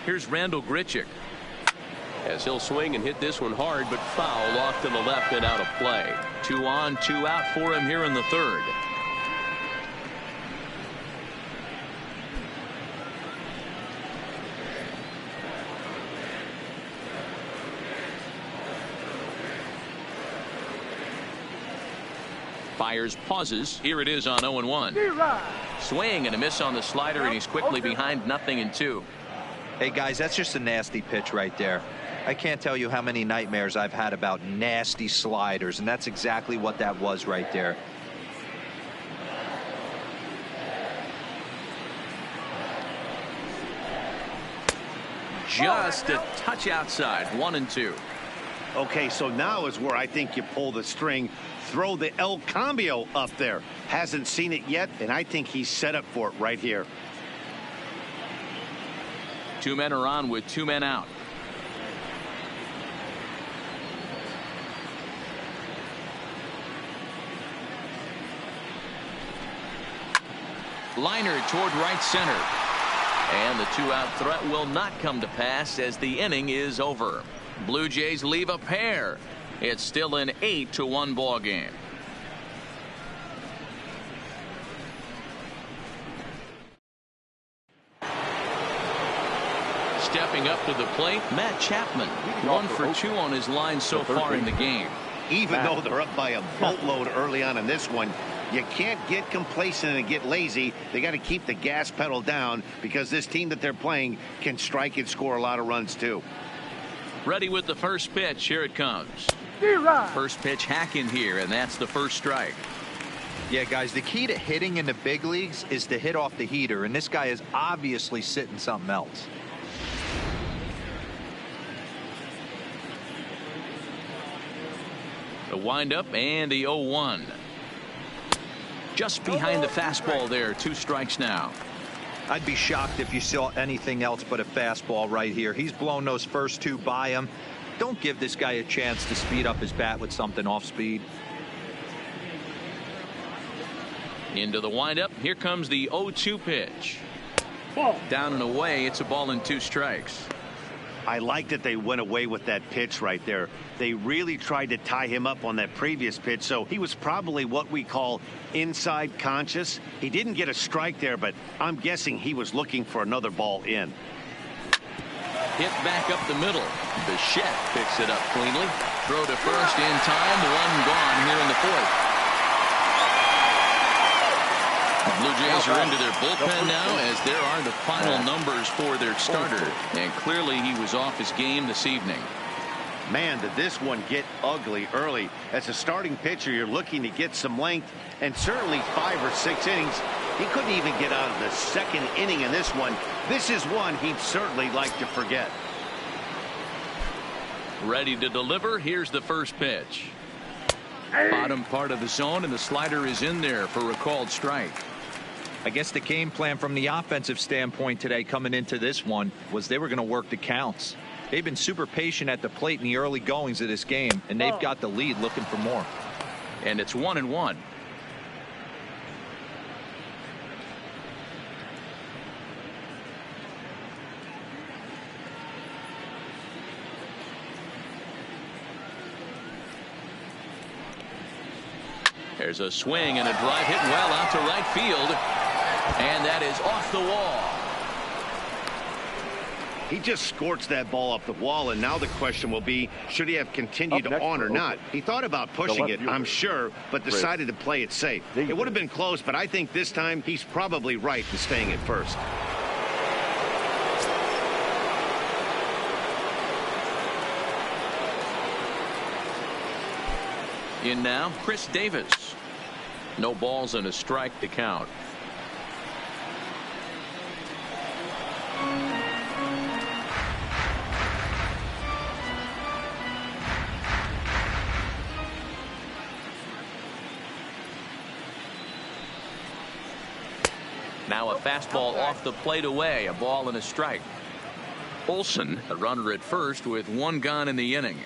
Here's Randall Grichuk. As he'll swing and hit this one hard, but foul off to the left and out of play. 2 on, 2 out for him here in the third. Fires, pauses. Here it is on 0-1. Swing and a miss on the slider, and he's quickly behind 0-2. Hey, guys, that's just a nasty pitch right there. I can't tell you how many nightmares I've had about nasty sliders, and that's exactly what that was right there. Just a touch outside, 1-2. Okay, so now is where I think you pull the string. Throw the El Cambio up there. Hasn't seen it yet, and I think he's set up for it right here. 2 men are on with 2 men out. Liner toward right center. And the 2-out threat will not come to pass as the inning is over. Blue Jays leave a pair. It's still an 8-1 ball game. Stepping up to the plate, Matt Chapman. 1 for 2 on his line so far in the game. Even though they're up by a boatload early on in this one, you can't get complacent and get lazy. They got to keep the gas pedal down because this team that they're playing can strike and score a lot of runs too. Ready with the first pitch. Here it comes. First pitch hacking here, and that's the first strike. Yeah, guys, the key to hitting in the big leagues is to hit off the heater, and this guy is obviously sitting something else. The windup and the 0-1. Just behind the fastball there. 2 strikes now. I'd be shocked if you saw anything else but a fastball right here. He's blown those first 2 by him. Don't give this guy a chance to speed up his bat with something off speed. Into the windup. Here comes the 0-2 pitch. Down and away. It's a ball and 2 strikes. I like that they went away with that pitch right there. They really tried to tie him up on that previous pitch, so he was probably what we call inside conscious. He didn't get a strike there, but I'm guessing he was looking for another ball in. Hit back up the middle. Bichette picks it up cleanly. Throw to first in time. 1 gone here in the 4th. The Blue Jays are into their bullpen now as there are the final numbers for their starter. And clearly he was off his game this evening. Man, did this one get ugly early. As a starting pitcher, you're looking to get some length, and certainly 5 or 6 innings. He couldn't even get out of the 2nd inning in this one. This is one he'd certainly like to forget. Ready to deliver. Here's the first pitch. Bottom part of the zone, and the slider is in there for a called strike. I guess the game plan from the offensive standpoint today coming into this one was they were going to work the counts. They've been super patient at the plate in the early goings of this game, and they've got the lead looking for more. And it's 1-1. There's a swing and a drive hit well out to right field. And that is off the wall. He just scorched that ball off the wall, and now the question will be, should he have continued on or not? He thought about pushing it, I'm sure, but decided to play it safe. It would have been close, but I think this time he's probably right in staying at first. In now, Chris Davis. No balls and a strike to count. Now a fastball off the plate away, a ball and a strike. Olson, a runner at first with one gone in the inning.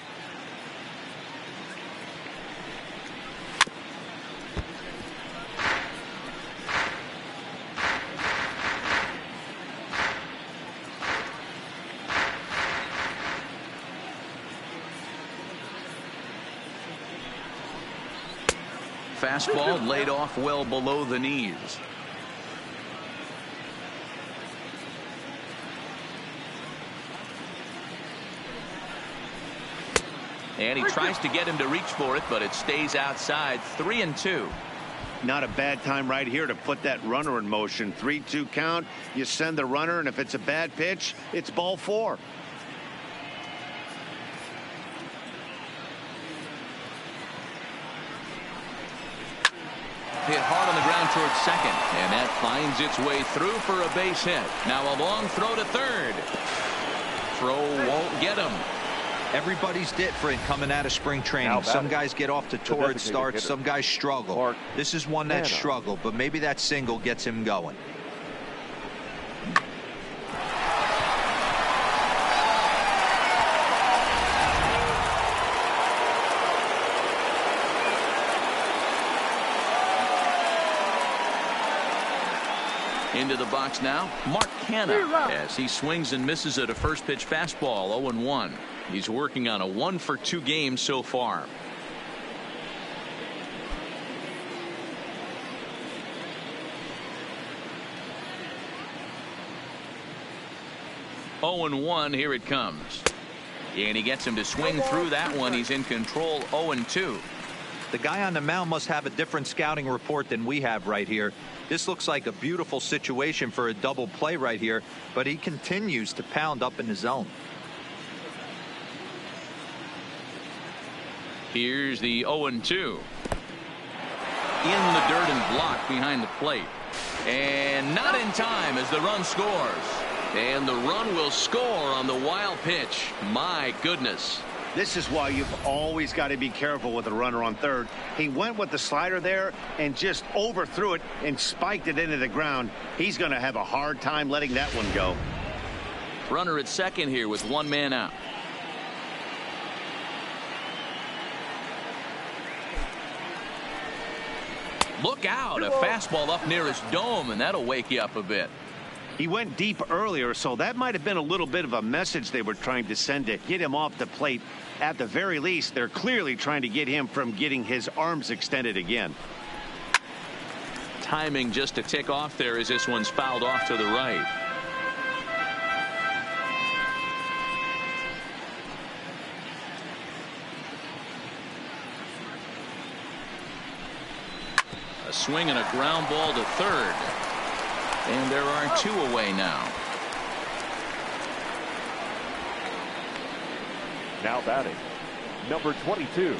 Fastball laid off well below the knees. And he tries to get him to reach for it, but it stays outside. 3-2. Not a bad time right here to put that runner in motion. 3-2 count. You send the runner, and if it's a bad pitch, it's ball 4. Hit hard on the ground towards second, and that finds its way through for a base hit. Now a long throw to third. Throw won't get him. Everybody's different coming out of spring training. Some guys get off to torrid starts. Some guys struggle. This is one that struggled, but maybe that single gets him going. Into the box now, Mark Canha, as he swings and misses at a first pitch fastball. 0-1. He's working on a 1-for-2 game so far. Oh, 0-1. Here it comes. And he gets him to swing through that one. He's in control. 0-2. The guy on the mound must have a different scouting report than we have right here. This looks like a beautiful situation for a double play right here, but he continues to pound up in the zone. Here's the 0-2. In the dirt and blocked behind the plate. And not in time as the run scores. And the run will score on the wild pitch. My goodness. This is why you've always got to be careful with a runner on third. He went with the slider there and just overthrew it and spiked it into the ground. He's going to have a hard time letting that one go. Runner at second here with one man out. Look out, a fastball up near his dome, and that'll wake you up a bit. He went deep earlier, so that might have been a little bit of a message they were trying to send to get him off the plate. At the very least, they're clearly trying to get him from getting his arms extended again. Timing just to tick off there as this one's fouled off to the right. A swing and a ground ball to third. And there are two away now. Now batting, number 22.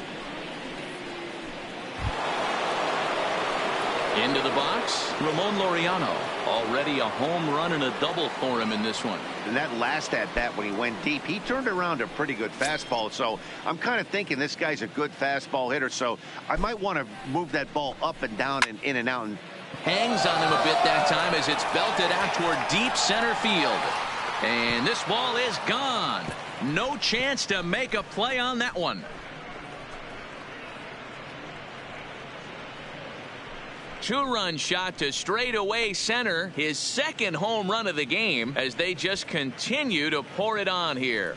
Into the box, Ramon Laureano. Already a home run and a double for him in this one. And that last at bat when he went deep, he turned around a pretty good fastball. So I'm kind of thinking this guy's a good fastball hitter. So I might want to move that ball up and down and in and out and Hangs on him a bit that time as it's belted out toward deep center field. And this ball is gone. No chance to make a play on that one. Two-run shot to straightaway center. His second home run of the game as they just continue to pour it on here.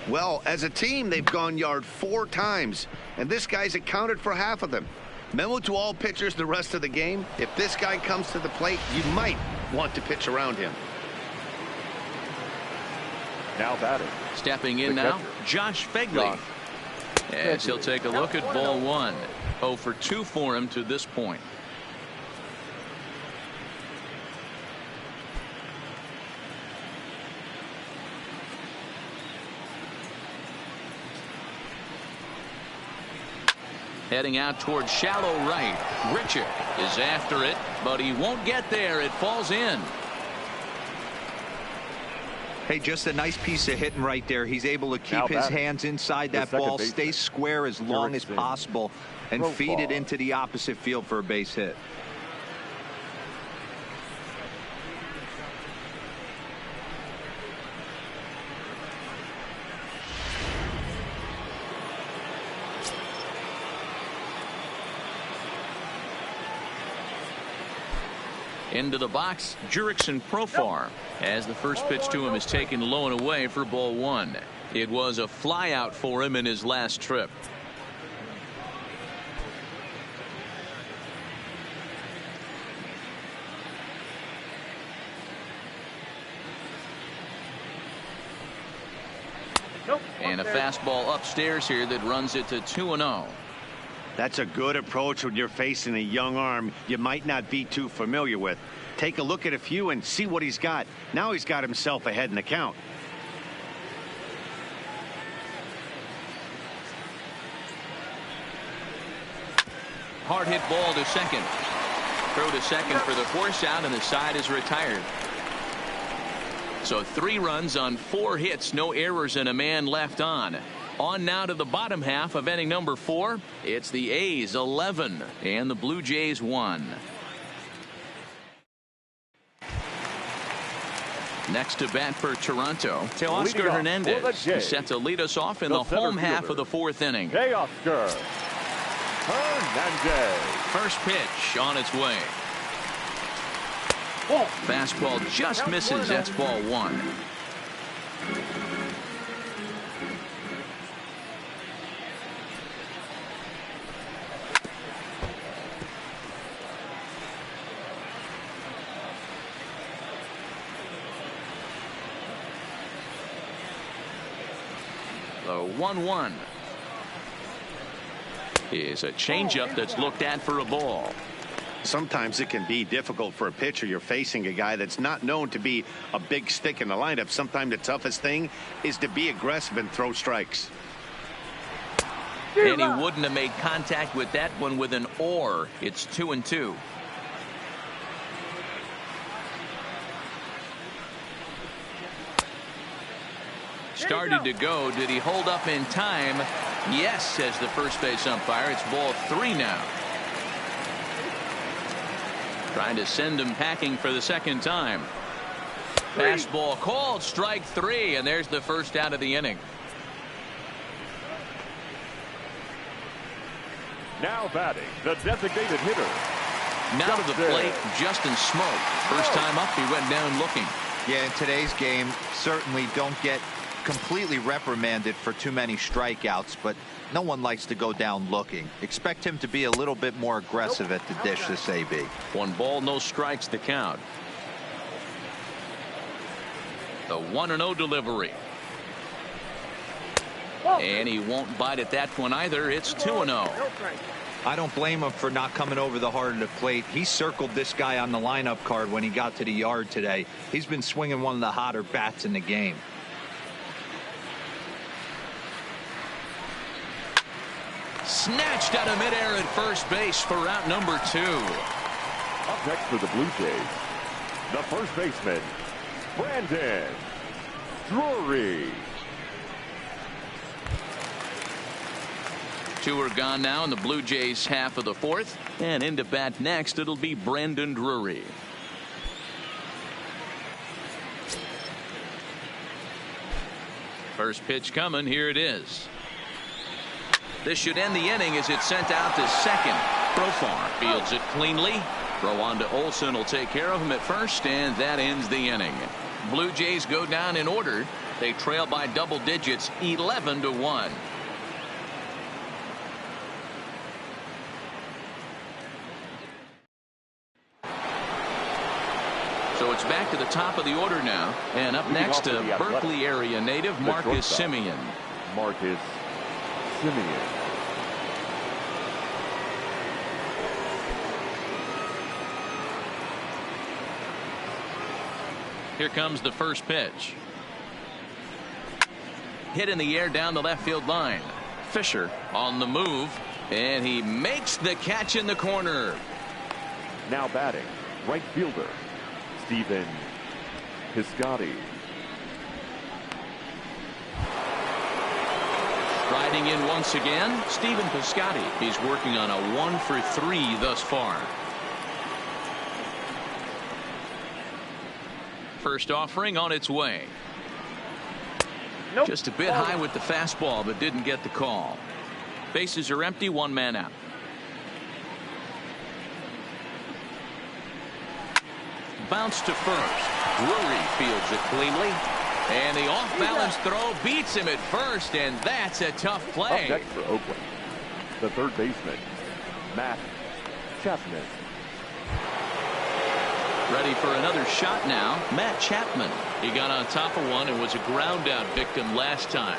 Well, as a team, they've gone yard 4 times, and this guy's accounted for half of them. Memo to all pitchers the rest of the game. If this guy comes to the plate, you might want to pitch around him. Now batting. Stepping in now, Josh Phegley. As he'll take a look at ball 1. 0 for 2 for him to this point. Heading out towards shallow right. Richard is after it, but he won't get there. It falls in. Hey, just a nice piece of hitting right there. He's able to keep his hands inside that ball, stay square as long as possible, and feed it into the opposite field for a base hit. Into the box, Jurickson Profar, as the first pitch to him is taken low and away for ball 1. It was a flyout for him in his last trip. And a fastball upstairs here that runs it to 2-0. That's a good approach when you're facing a young arm you might not be too familiar with. Take a look at a few and see what he's got. Now he's got himself ahead in the count. Hard hit ball to second. Throw to second for the force out, and the side is retired. So 3 runs on 4 hits, no errors, and a man left on. On now to the bottom half of inning number 4. It's the A's 11 and the Blue Jays 1. Next to bat for Toronto, Teoscar Hernandez is set to lead us off in the home half of the 4th inning. Teoscar Hernandez. First pitch on its way. Fastball just misses. That's ball 1. The 1-1 is a changeup that's looked at for a ball. Sometimes it can be difficult for a pitcher. You're facing a guy that's not known to be a big stick in the lineup. Sometimes the toughest thing is to be aggressive and throw strikes. And he wouldn't have made contact with that one with an or. It's 2-2. Started to go. Did he hold up in time? Yes, says the first base umpire. It's ball 3 now. Trying to send him packing for the second time. Fastball called, strike 3, and there's the first out of the inning. Now batting, the designated hitter. Now to the plate, Justin Smoak. First time up, he went down looking. Yeah, in today's game, certainly don't get completely reprimanded for too many strikeouts, but no one likes to go down looking. Expect him to be a little bit more aggressive at the dish this AB. 1 ball, no strikes to count. The 1-0 delivery. And he won't bite at that one either. It's 2-0. I don't blame him for not coming over the heart of the plate. He circled this guy on the lineup card when he got to the yard today. He's been swinging one of the hotter bats in the game. Snatched out of midair at first base for route number 2. Up next for the Blue Jays, the first baseman, Brandon Drury. two are gone now in the Blue Jays half of the fourth. And into bat next, it'll be Brandon Drury. First pitch coming. Here it is. This should end the inning as it's sent out to second. Profar fields it cleanly. Throw on to Olson will take care of him at first, and that ends the inning. Blue Jays go down in order. They trail by double digits, 11-1. So it's back to the top of the order now. And up next, to Berkeley area native Marcus Semien. Marcus Semien. Here comes the first pitch. Hit in the air down the left field line. Fisher on the move, and he makes the catch in the corner. Now batting, right fielder, Stephen Piscotty. Striding in once again, Stephen Piscotty. He's working on a 1 for 3 thus far. First offering on its way. Nope. Just a bit high with the fastball, but didn't get the call. Bases are empty, 1 man out. Bounce to first. Drury fields it cleanly. And the off-balance throw beats him at first, and that's a tough play. Up next for Oakland, the third baseman, Matt Chapman. Ready for another shot now, Matt Chapman. He got on top of one and was a ground out victim last time.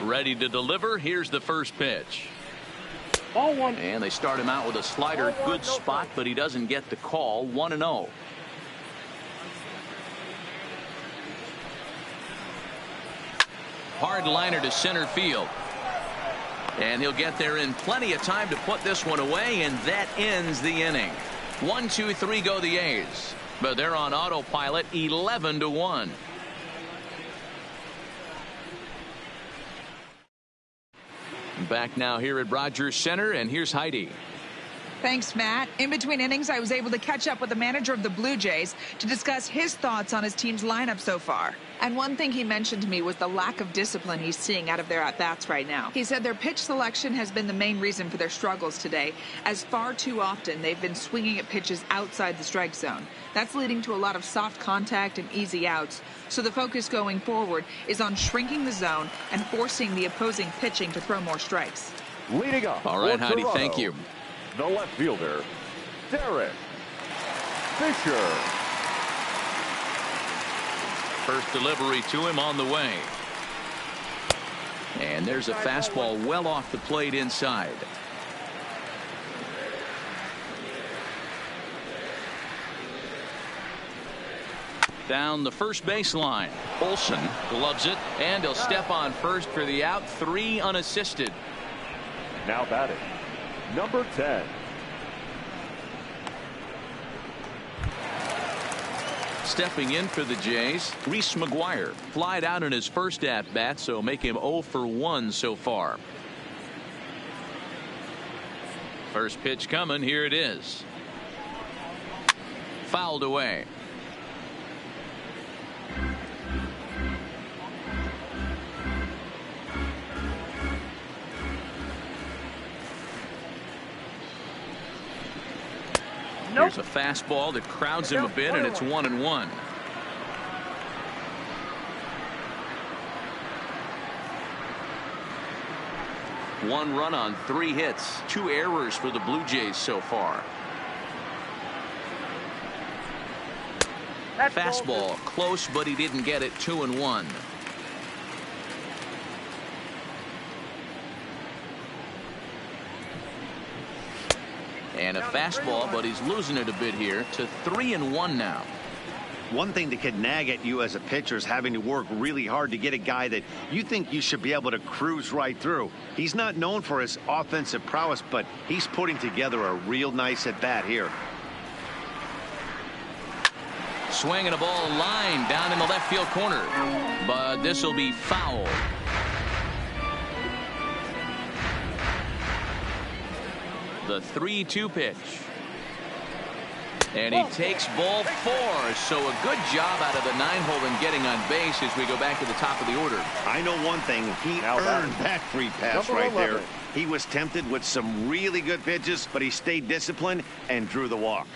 Ready to deliver. Here's the first pitch. Ball one. And they start him out with a slider. Good spot, but he doesn't get the call. 1-0. Hard liner to center field. And he'll get there in plenty of time to put this one away, and that ends the inning. 1, 2, 3 go the A's. But they're on autopilot, 11-1. Back now here at Rogers Center, and here's Heidi. Thanks, Matt. In between innings, I was able to catch up with the manager of the Blue Jays to discuss his thoughts on his team's lineup so far. And one thing he mentioned to me was the lack of discipline he's seeing out of their at-bats right now. He said their pitch selection has been the main reason for their struggles today, as far too often they've been swinging at pitches outside the strike zone. That's leading to a lot of soft contact and easy outs. So the focus going forward is on shrinking the zone and forcing the opposing pitching to throw more strikes. Leading up. All right, Heidi, thank you. The left fielder, Derek Fisher. First delivery to him on the way. And there's a fastball well off the plate inside. Down the first baseline. Olson gloves it, and he'll step on first for the out. 3 unassisted. Now batting, number 10. Stepping in for the Jays, Reese McGuire flied out in his first at-bat, so make him 0 for 1 so far. First pitch coming. Here it is. Fouled away. Here's a fastball that crowds him a bit, and it's 1-1. One run on 3 hits, 2 errors for the Blue Jays so far. Fastball close, but he didn't get it. 2-1. And a fastball, but he's losing it a bit here to 3-1 now. One thing that could nag at you as a pitcher is having to work really hard to get a guy that you think you should be able to cruise right through. He's not known for his offensive prowess, but he's putting together a real nice at bat here. Swinging a ball line down in the left field corner, but this will be foul. The 3-2 pitch. And he takes ball 4. So a good job out of the 9-hole in getting on base as we go back to the top of the order. I know one thing. He earned that free pass right there. He was tempted with some really good pitches, but he stayed disciplined and drew the walk.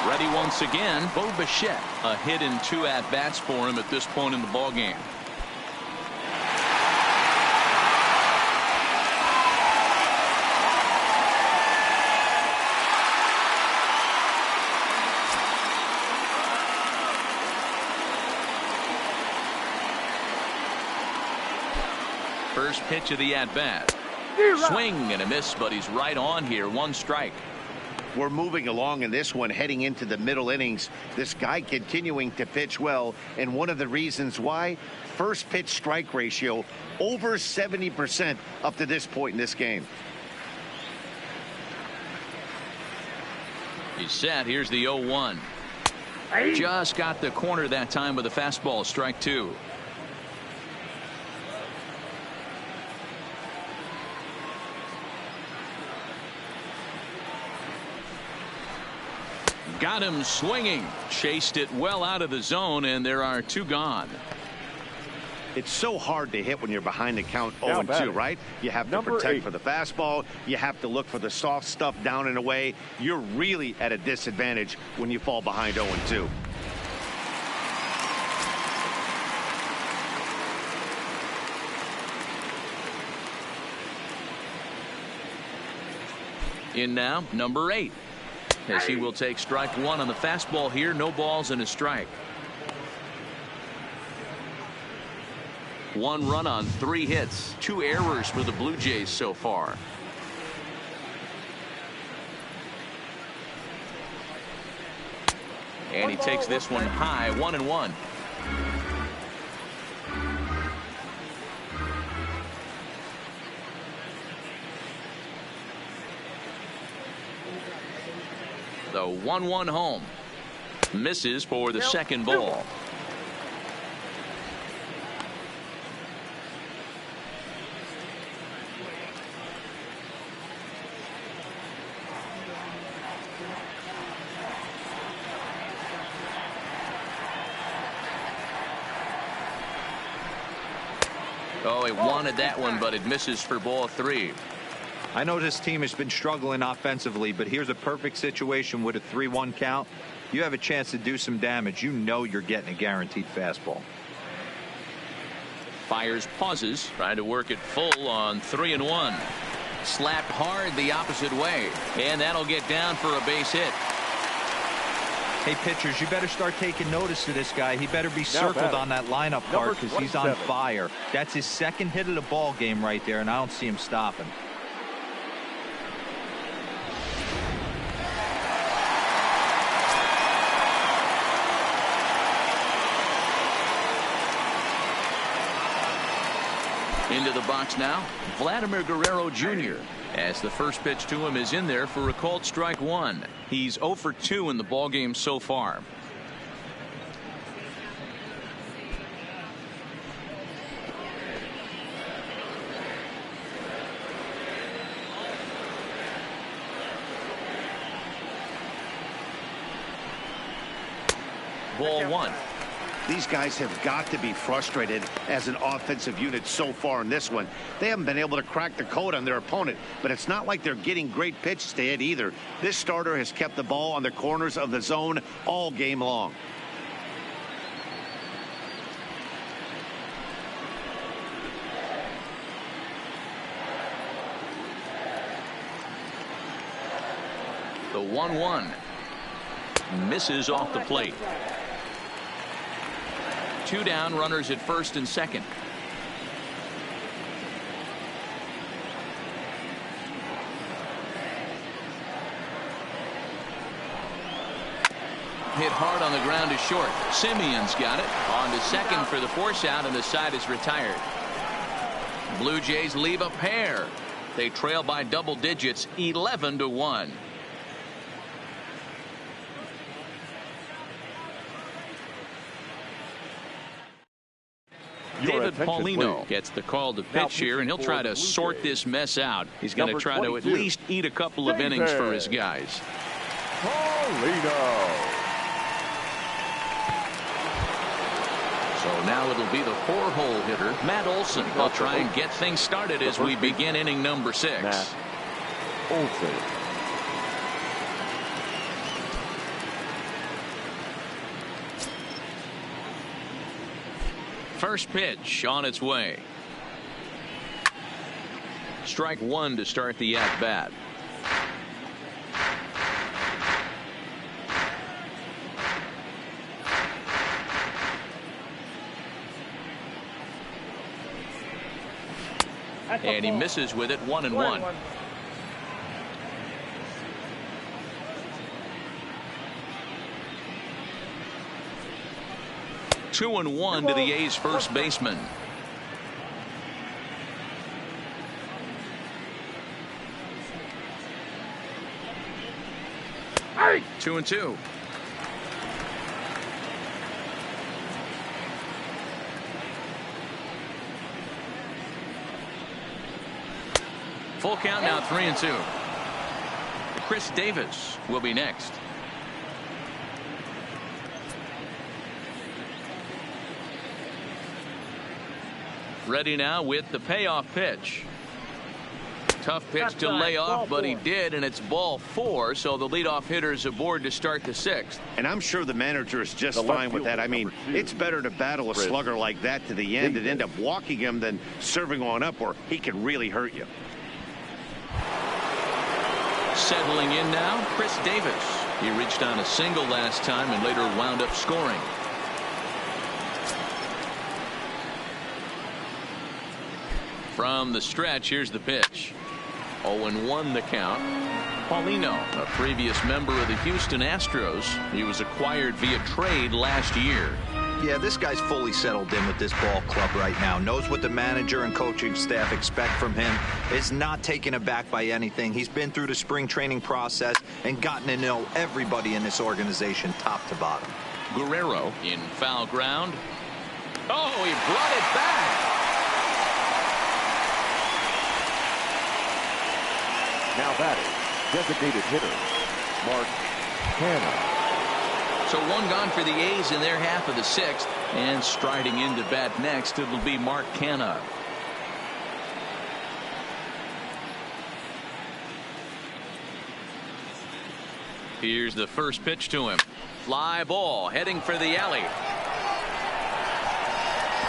Ready once again, Bo Bichette. A hit in 2 at-bats for him at this point in the ballgame. First pitch of the at-bat. Swing and a miss, but he's right on here. 1 strike. We're moving along in this one, heading into the middle innings. This guy continuing to pitch well, and one of the reasons why, first pitch strike ratio over 70% up to this point in this game. He's set. Here's the 0-1. Just got the corner that time with a fastball. Strike 2. Got him swinging. Chased it well out of the zone, and there are 2 gone. It's so hard to hit when you're behind the count 0-2, right? You have to protect for the fastball. You have to look for the soft stuff down and away. You're really at a disadvantage when you fall behind 0-2. In now, number 8. As he will take strike 1 on the fastball here. No balls and a strike. 1 run on 3 hits. 2 errors for the Blue Jays so far. And he takes this one high. 1-1. The 1-1 home. Misses for the second ball. Oh, he wanted that one, but it misses for ball 3. I know this team has been struggling offensively, but here's a perfect situation with a 3-1 count. You have a chance to do some damage. You know you're getting a guaranteed fastball. Fires, pauses, trying to work it full on 3-1. Slapped hard the opposite way, and that'll get down for a base hit. Hey, pitchers, you better start taking notice of this guy. He better be circled on that lineup card because he's on fire. That's his 2nd hit of the ball game right there, and I don't see him stopping. Into the box now, Vladimir Guerrero Jr. as the first pitch to him is in there for a called strike 1. He's 0 for 2 in the ballgame so far. Ball 1. These guys have got to be frustrated as an offensive unit so far in this one. They haven't been able to crack the code on their opponent, but it's not like they're getting great pitches to hit either. This starter has kept the ball on the corners of the zone all game long. The 1-1 misses off the plate. 2 down, runners at first and second. Hit hard on the ground to short. Simeon's got it. On to second for the force out, and the side is retired. Blue Jays leave a pair. They trail by double digits, 11-1. David Paulino gets the call to pitch here, and he'll try to sort this mess out. He's going to try to at least eat a couple of innings for his guys. Paulino. So now it'll be the 4-hole hitter, Matt Olson. He'll try and get things started as we begin inning number 6. Matt Olson. First pitch on its way. Strike 1 to start the at-bat. And he misses with it, 1-1. 2-1 to the A's first baseman. Hey! 2-2. Full count now, 3-2. Chris Davis will be next. Ready now with the payoff pitch. Tough pitch to lay off, but he did, and it's ball 4, so the leadoff hitter's aboard to start the 6th. And I'm sure the manager is just fine with that. I mean, it's better to battle a slugger like that to the end and end up walking him than serving on up, or he can really hurt you. Settling in now, Chris Davis. He reached on a single last time and later wound up scoring. From the stretch, here's the pitch. 0-1 the count. Paulino, a previous member of the Houston Astros. He was acquired via trade last year. Yeah, this guy's fully settled in with this ball club right now. Knows what the manager and coaching staff expect from him. Is not taken aback by anything. He's been through the spring training process and gotten to know everybody in this organization top to bottom. Guerrero in foul ground. Oh, he brought it back. Now batting, designated hitter, Mark Canha. So 1 gone for the A's in their half of the 6th, and striding into bat next, it'll be Mark Canha. Here's the first pitch to him. Fly ball heading for the alley.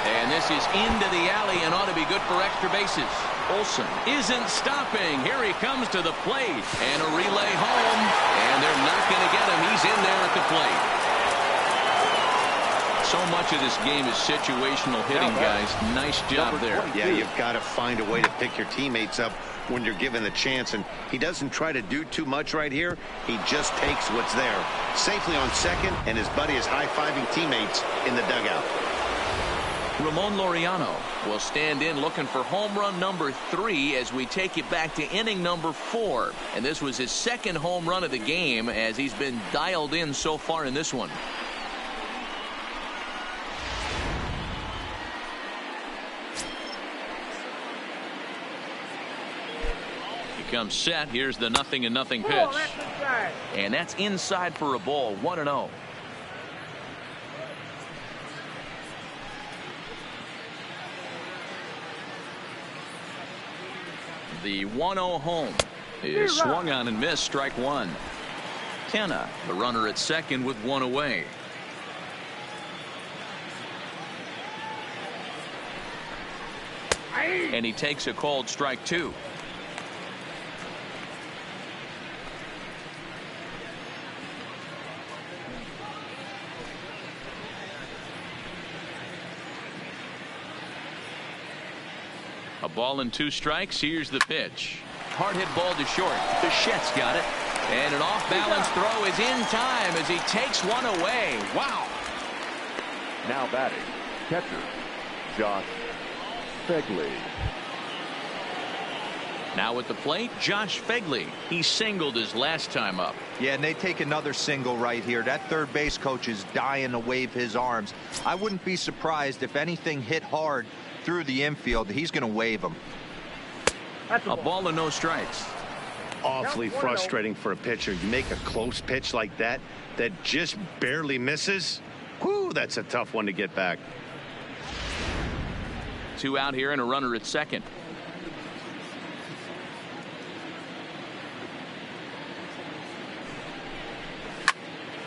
And this is into the alley and ought to be good for extra bases. Olson isn't stopping. Here he comes to the plate. And a relay home. And they're not going to get him. He's in there at the plate. So much of this game is situational hitting, guys. Nice job there. Yeah, you've got to find a way to pick your teammates up when you're given the chance. And he doesn't try to do too much right here. He just takes what's there. Safely on second, and his buddy is high-fiving teammates in the dugout. Ramon Laureano will stand in looking for home run number 3 as we take it back to inning number 4. And this was his second home run of the game as he's been dialed in so far in this one. He comes set. Here's the 0-0 pitch. And that's inside for a ball. 1-0. The 1-0 home is swung on and missed. Strike 1. Canha, the runner at second with 1 away. And he takes a called strike 2. A ball and 2 strikes. Here's the pitch. Hard hit ball to short. Bichette's got it. And an off-balance throw is in time as he takes 1 away. Wow. Now batting, catcher, Josh Phegley. Now at the plate, Josh Phegley. He singled his last time up. Yeah, and they take another single right here. That third base coach is dying to wave his arms. I wouldn't be surprised if anything hit hard through the infield. He's going to wave them. A ball and no strikes. Awfully frustrating for a pitcher. You make a close pitch like that just barely misses. Whew, that's a tough one to get back. 2 out here and a runner at second.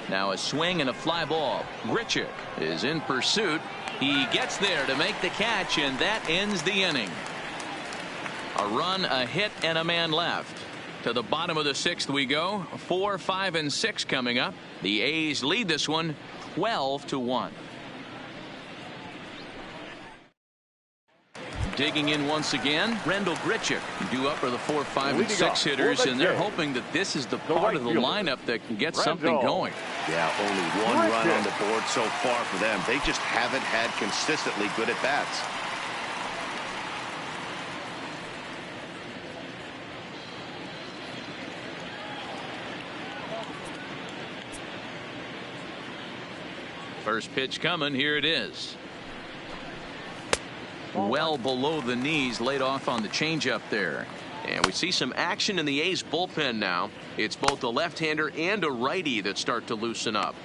Now a swing and a fly ball. Grichuk is in pursuit. He gets there to make the catch, and that ends the inning. A run, a hit, and a man left. To the bottom of the 6th we go. 4, 5, and 6 coming up. The A's lead this one 12-1. Digging in once again, Randal Grichuk due up for the 4, 5, and 6 hitters, and they're hoping that this is the part of the lineup that can get something going. Yeah, only 1 run on the board so far for them. They just haven't had consistently good at bats. First pitch coming. Here it is. Well below the knees, laid off on the changeup there. And we see some action in the A's bullpen now. It's both a left-hander and a righty that start to loosen up.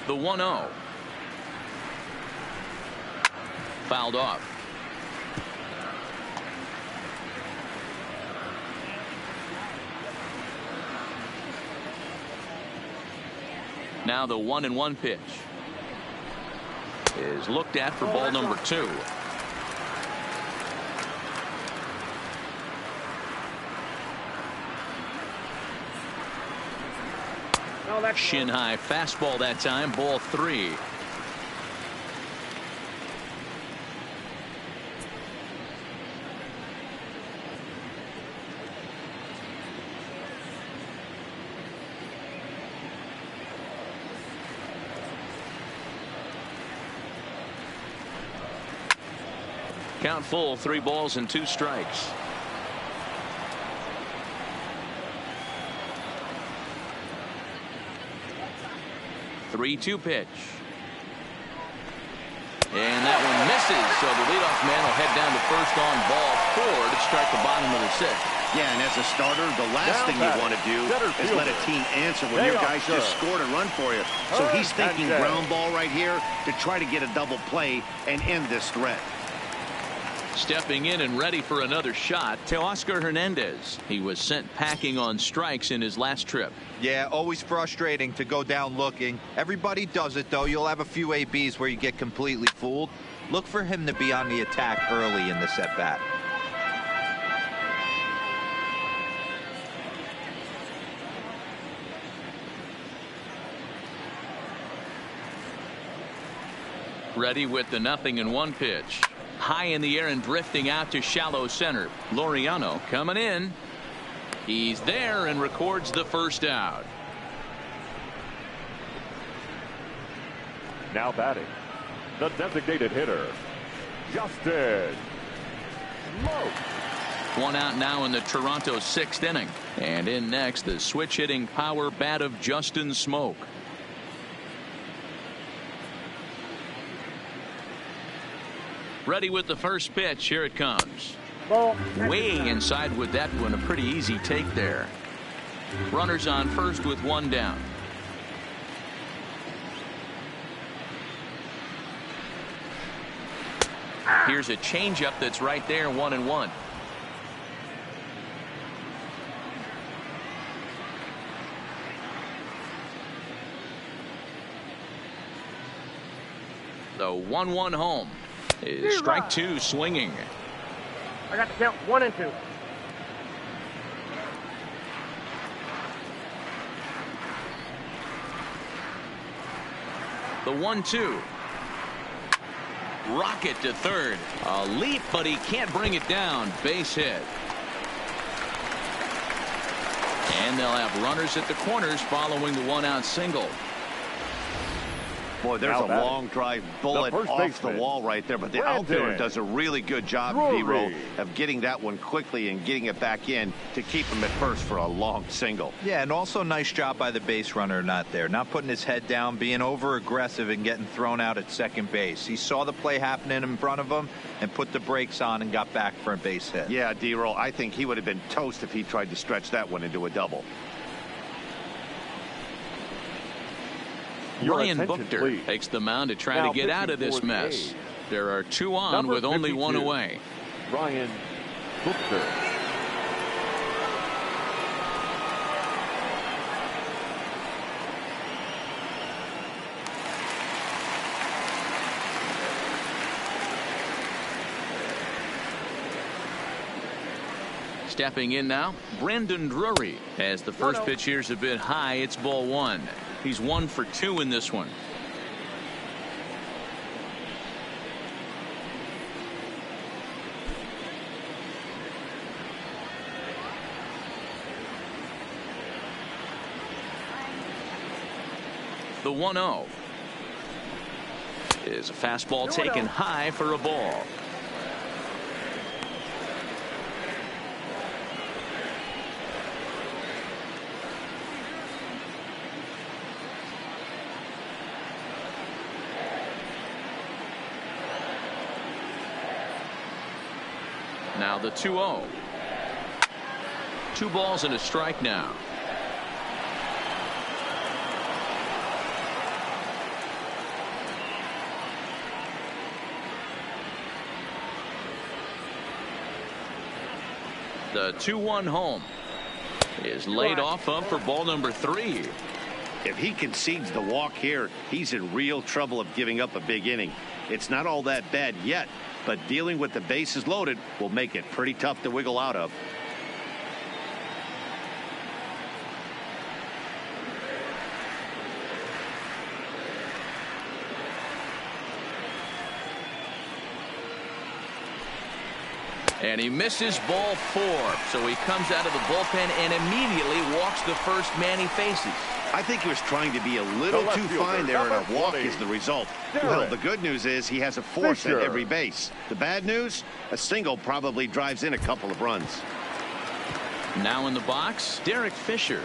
The 1-0. Fouled off. Now the 1-1 pitch is looked at for ball number 2. Shin high fastball that time, ball 3. Count full, 3 balls and 2 strikes. Three-two pitch. And that one misses, so the leadoff man will head down to first on ball 4 to start the bottom of the 6th. Yeah, and as a starter, the last thing you want to do is let a team answer when your guys just scored a run for you. So he's thinking ground ball right here to try to get a double play and end this threat. Stepping in and ready for another shot, Teoscar Hernandez. He was sent packing on strikes in his last trip. Yeah, always frustrating to go down looking. Everybody does it, though. You'll have a few ABs where you get completely fooled. Look for him to be on the attack early in the at-bat. Ready with the 0-1 pitch. High in the air and drifting out to shallow center. Laureano coming in. He's there and records the first out. Now batting, the designated hitter, Justin Smoak. 1 out now in the Toronto 6th inning. And in next, the switch hitting power bat of Justin Smoak. Ready with the first pitch. Here it comes. Way inside with that one. A pretty easy take there. Runners on first with 1 down. Here's a changeup that's right there, 1-1. The 1-1 home. Is strike 2 swinging. I got to count 1 and 2. The 1-2. Rocket to third. A leap, but he can't bring it down. Base hit. And they'll have runners at the corners following the 1-out single. Boy, there's Now a batting, long drive bullet first off baseman, the wall right there, but the Brandon outfielder does a really good job, Drury. D-Roll, of getting that one quickly and getting it back in to keep him at first for a long single. Yeah, and also nice job by the base runner not there. Not putting his head down, being over-aggressive and getting thrown out at second base. He saw the play happening in front of him and put the brakes on and got back for a base hit. Yeah, D-Roll, I think he would have been toast if he tried to stretch that one into a double. Your Ryan attention, Buchter please. takes the mound to try Now to get out of pitching this for the mess. A's. There are 2 on Number with only 1 52, away. Ryan Buchter. Stepping in now, Brandon Drury. As the first pitch here's a bit high, it's ball 1. He's 1 for 2 in this one. The 1-0 is a fastball taken high for a ball. Now the 2-0. 2 balls and a strike now. The 2-1 home is laid off up for ball number 3. If he concedes the walk here, he's in real trouble of giving up a big inning. It's not all that bad yet, but dealing with the bases loaded will make it pretty tough to wiggle out of. And he misses ball 4. So he comes out of the bullpen and immediately walks the first man he faces. I think he was trying to be a little too fine there, and a walk is the result. Well, the good news is he has a force at every base. The bad news, a single probably drives in a couple of runs. Now in the box, Derek Fisher.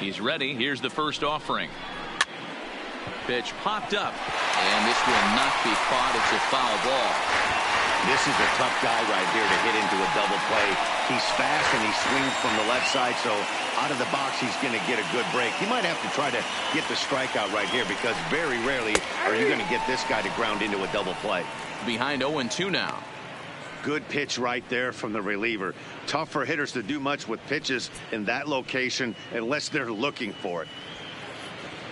He's ready. Here's the first offering. Pitch popped up, and this will not be caught. It's a foul ball. This is a tough guy right here to hit into a double play. He's fast and he swings from the left side, so out of the box he's going to get a good break. He might have to try to get the strikeout right here, because very rarely are you going to get this guy to ground into a double play. Behind 0-2 now. Good pitch right there from the reliever. Tough for hitters to do much with pitches in that location unless they're looking for it.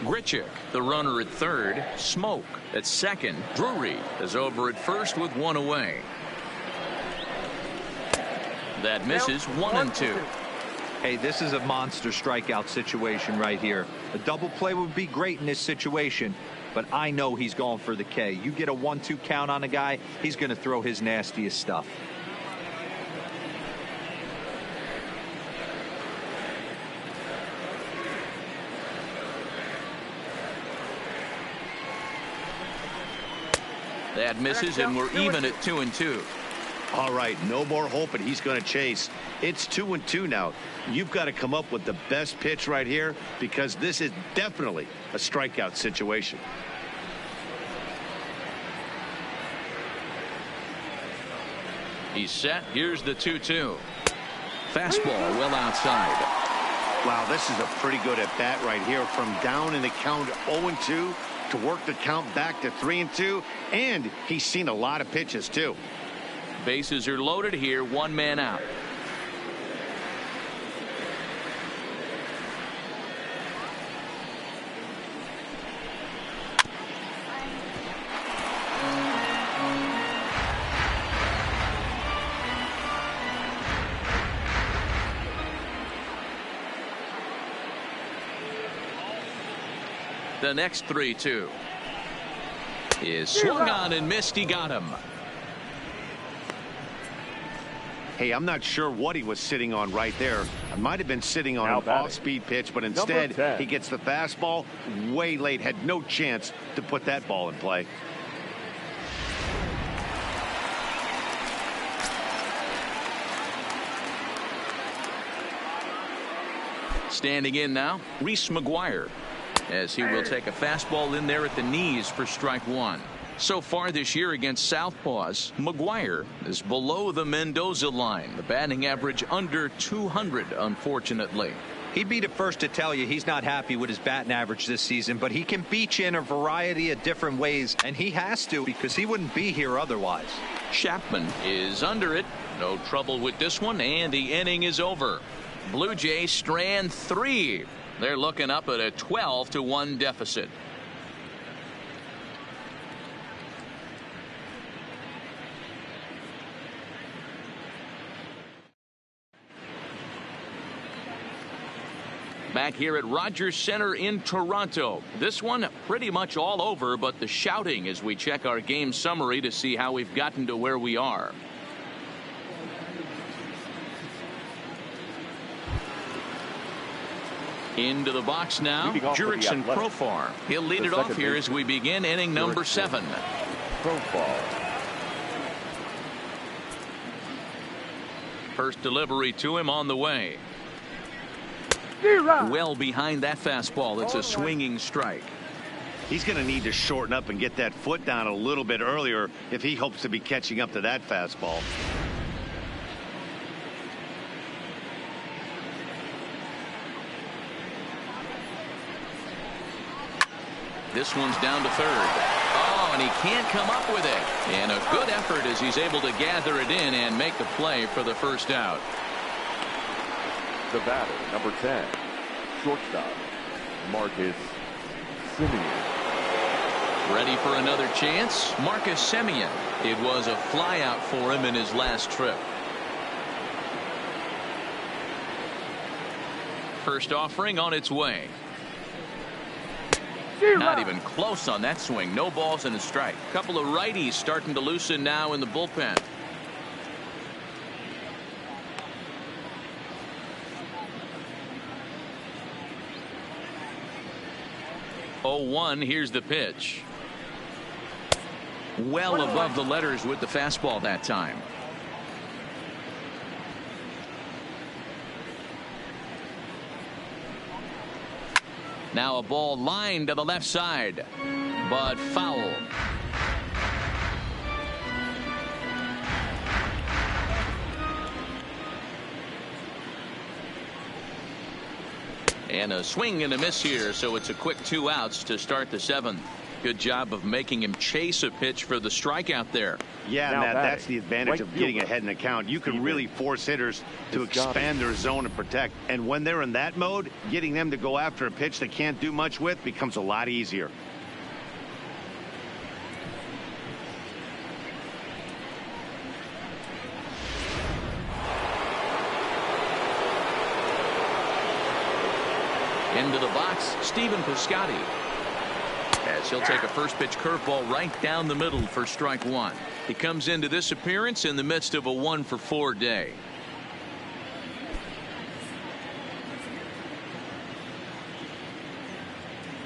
Grichuk, the runner at third. Smoke at second. Drury is over at first with 1 away. That misses 1-2. Hey, this is a monster strikeout situation right here. A double play would be great in this situation, but I know he's going for the K. You get a 1-2 count on a guy, he's going to throw his nastiest stuff. That misses, and we're even at 2-2. All right, no more hoping he's going to chase. It's 2-2 now. You've got to come up with the best pitch right here, because this is definitely a strikeout situation. He's set. Here's the 2-2. Fastball well outside. Wow, this is a pretty good at bat right here, from down in the count 0-2 to work the count back to 3-2, and he's seen a lot of pitches too. Bases are loaded here. 1 man out. The next 3-2 is swung on and missed. He got him. Hey, I'm not sure what he was sitting on right there. It might have been sitting on an off-speed pitch, but instead he gets the fastball way late. Had no chance to put that ball in play. Standing in now, Reese McGuire, as he will take a fastball in there at the knees for strike one. So far this year against Southpaws, McGuire is below the Mendoza line. The batting average under 200, unfortunately. He'd be the first to tell you he's not happy with his batting average this season, but he can beat you in a variety of different ways, and he has to because he wouldn't be here otherwise. Chapman is under it. No trouble with this one, and the inning is over. Blue Jays strand 3. They're looking up at a 12-1 deficit. Back here at Rogers Center in Toronto. This one pretty much all over, but the shouting as we check our game summary to see how we've gotten to where we are. Into the box now, Jurickson Profar. He'll lead it off here as we begin inning number 7. Profar. First delivery to him on the way. Well behind that fastball. It's a swinging strike. He's going to need to shorten up and get that foot down a little bit earlier if he hopes to be catching up to that fastball. This one's down to third. Oh, and he can't come up with it. And a good effort as he's able to gather it in and make the play for the first out. The batter, number 10, shortstop, Marcus Semien. Ready for another chance? Marcus Semien. It was a flyout for him in his last trip. First offering on its way. Not even close on that swing. No balls and a strike. Couple of righties starting to loosen now in the bullpen. Oh, 1. Here's the pitch. Well above the letters with the fastball that time. Now a ball lined to the left side, but foul. And a swing and a miss here, so it's a quick 2 outs to start the 7th. Good job of making him chase a pitch for the strikeout there. Yeah, Matt, that's the advantage of getting ahead in the count. You can really force hitters to expand their zone and protect. And when they're in that mode, getting them to go after a pitch they can't do much with becomes a lot easier. Into the box, Stephen Piscotty. As he'll take a first pitch curveball right down the middle for strike 1. He comes into this appearance in the midst of a 1-for-4 day.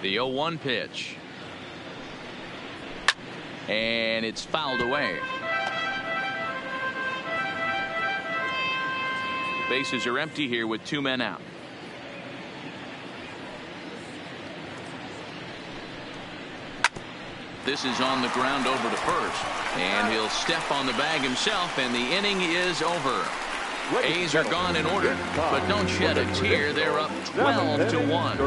The 0-1 pitch. And it's fouled away. Bases are empty here with 2 men out. This is on the ground over to first, and he'll step on the bag himself, and the inning is over. A's are gone in order, but don't shed a tear. They're up 12-1.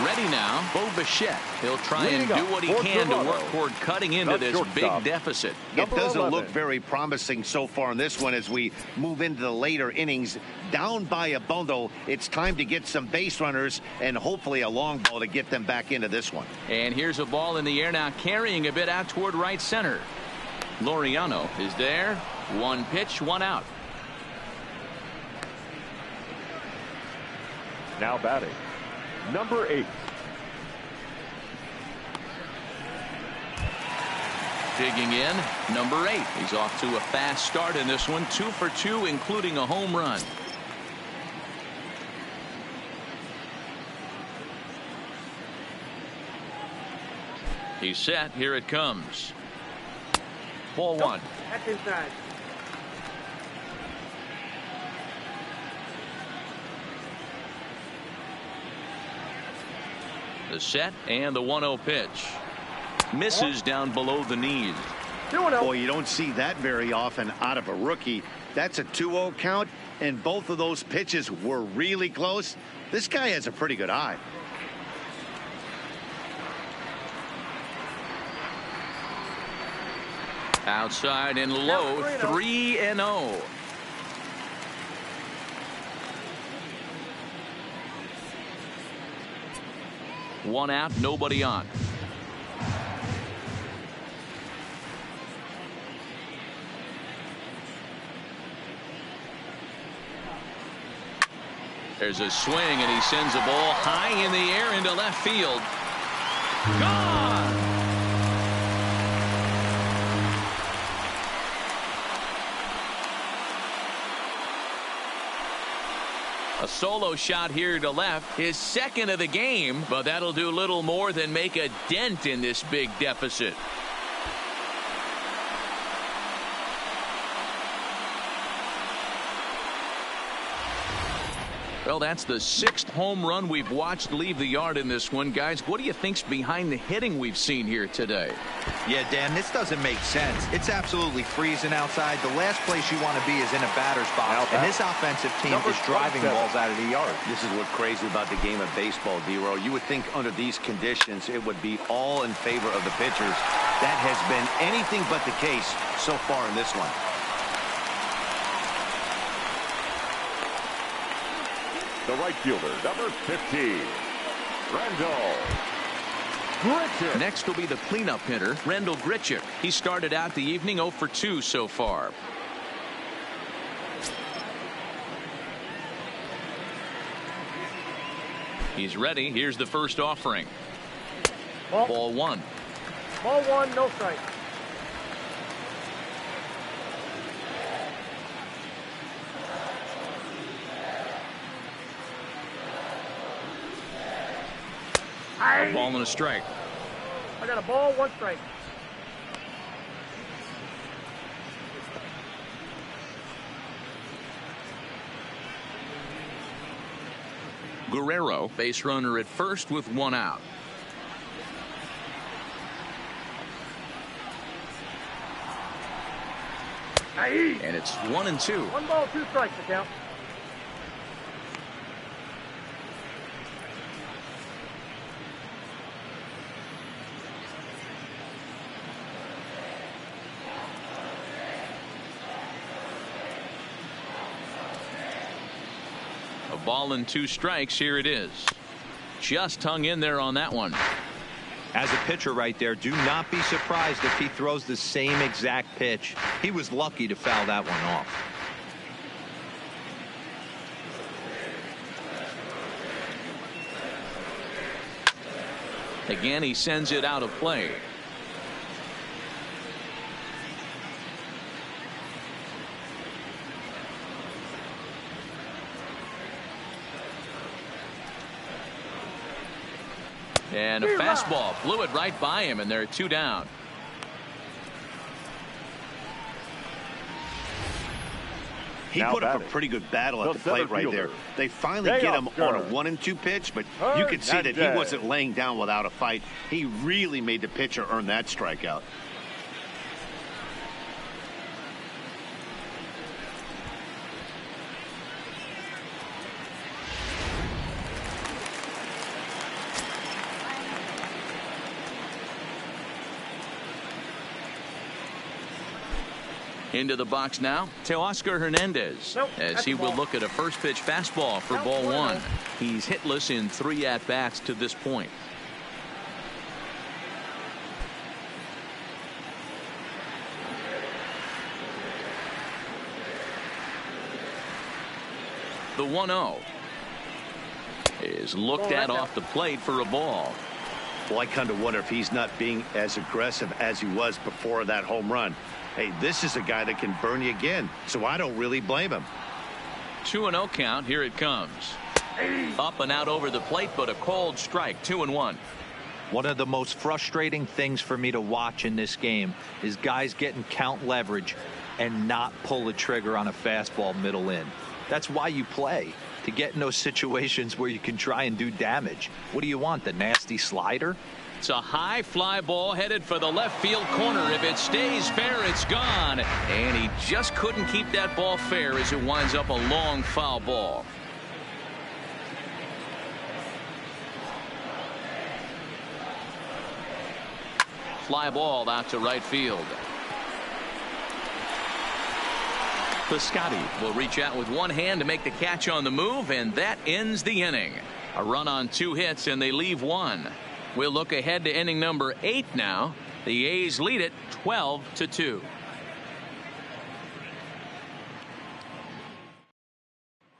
Ready now, Bo Bichette. He'll try and do what he can to work toward cutting into this big deficit. It doesn't look very promising so far in this one as we move into the later innings. Down by a bundle, it's time to get some base runners and hopefully a long ball to get them back into this one. And here's a ball in the air now, carrying a bit out toward right center. Laureano is there. 1 pitch, 1 out. Now batting, number 8. Digging in, number 8. He's off to a fast start in this one. 2 for 2, including a home run. He's set. Here it comes. Ball 1. That's inside. The set and the 1-0 pitch. Misses down below the knees. 2-0. Boy, you don't see that very often out of a rookie. That's a 2-0 count, and both of those pitches were really close. This guy has a pretty good eye. Outside and low, 3-0. One out, nobody on. There's a swing, and he sends a ball high in the air into left field. Gone! A solo shot here to left, his second of the game, but that'll do little more than make a dent in this big deficit. Well, that's the 6th home run we've watched leave the yard in this one. Guys, what do you think's behind the hitting we've seen here today? Yeah, Dan, this doesn't make sense. It's absolutely freezing outside. The last place you want to be is in a batter's box, and this offensive team is driving balls out of the yard. This is what's crazy about the game of baseball, D-Row. You would think under these conditions it would be all in favor of the pitchers. That has been anything but the case so far in this one. The right fielder, number 15, Randall Grichuk. Next will be the cleanup hitter, Randall Grichuk. He started out the evening 0 for 2 so far. He's ready. Here's the first offering. Ball 1. Ball 1, no strike. A ball and a strike. I got a ball, 1 strike. Guerrero, base runner at first with 1 out. And it's 1-2. 1 ball, 2 strikes to count. A ball and 2 strikes. Here it is. Just hung in there on that one. As a pitcher right there, do not be surprised if he throws the same exact pitch. He was lucky to foul that one off. Again, he sends it out of play. And a fastball blew it right by him, and they're 2 down. He put up a pretty good battle at the plate right there. They finally get him on a 1-2 pitch, but you could see that he wasn't laying down without a fight. He really made the pitcher earn that strikeout. Into the box now, Teoscar Hernandez, as he will look at a first pitch fastball for ball 1. He's hitless in 3 at-bats to this point. The 1-0. is looked at off the plate for a ball. Well, I kind of wonder if he's not being as aggressive as he was before that home run. Hey, this is a guy that can burn you again, so I don't really blame him. 2-0 count. Here it comes. Up and out over the plate, but a called strike. 2-1. One of the most frustrating things for me to watch in this game is guys getting count leverage and not pull the trigger on a fastball middle in. That's why you play, to get in those situations where you can try and do damage. What do you want, the nasty slider? It's a high fly ball headed for the left field corner. If it stays fair, it's gone. And he just couldn't keep that ball fair as it winds up a long foul ball. Fly ball out to right field. Piscotty will reach out with one hand to make the catch on the move, and that ends the inning. A run on 2 hits, and they leave 1. We'll look ahead to inning number 8 now. The A's lead it 12-2.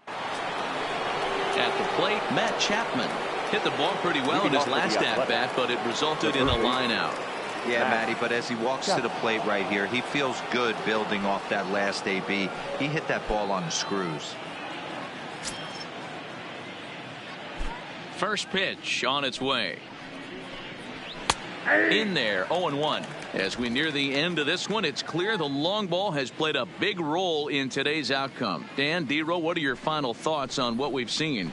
At the plate, Matt Chapman hit the ball pretty well in his last at-bat, but it resulted in a line out. Yeah, Matty, but as he walks to the plate right here, he feels good building off that last AB. He hit that ball on the screws. First pitch on its way. In there, 0-1. As we near the end of this one, it's clear the long ball has played a big role in today's outcome. Dan, D-Row, what are your final thoughts on what we've seen?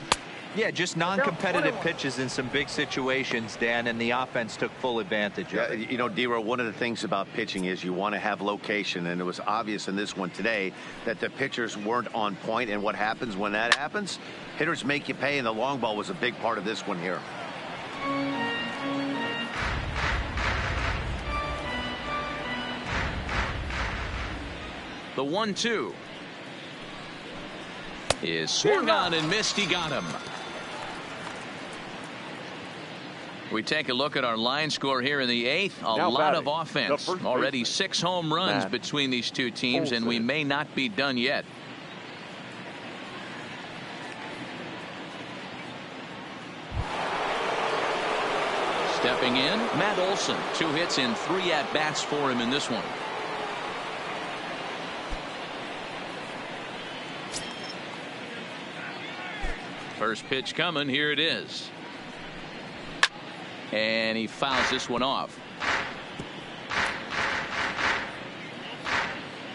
Yeah, just non-competitive pitches in some big situations, Dan, and the offense took full advantage of it. You know, D-Row, one of the things about pitching is you want to have location, and it was obvious in this one today that the pitchers weren't on point, and what happens when that happens? Hitters make you pay, and the long ball was a big part of this one here. The 1-2 is swung on and missed. He got him. We take a look at our line score here in the 8th. A lot of offense. Already 6 home runs between these two teams, and we may not be done yet. Stepping in, Matt Olson. 2 hits in 3 at-bats for him in this one. First pitch coming. Here it is. And he fouls this one off.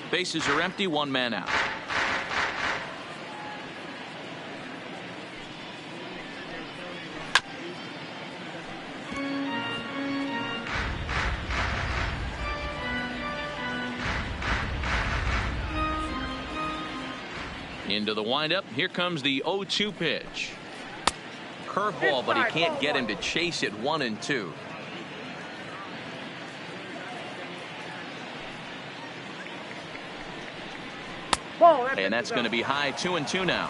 Bases are empty. 1 man out. Into the windup. Here comes the 0-2 pitch. Curveball, but he can't get him to chase it. 1-2. And that's going to be high. 2-2 now.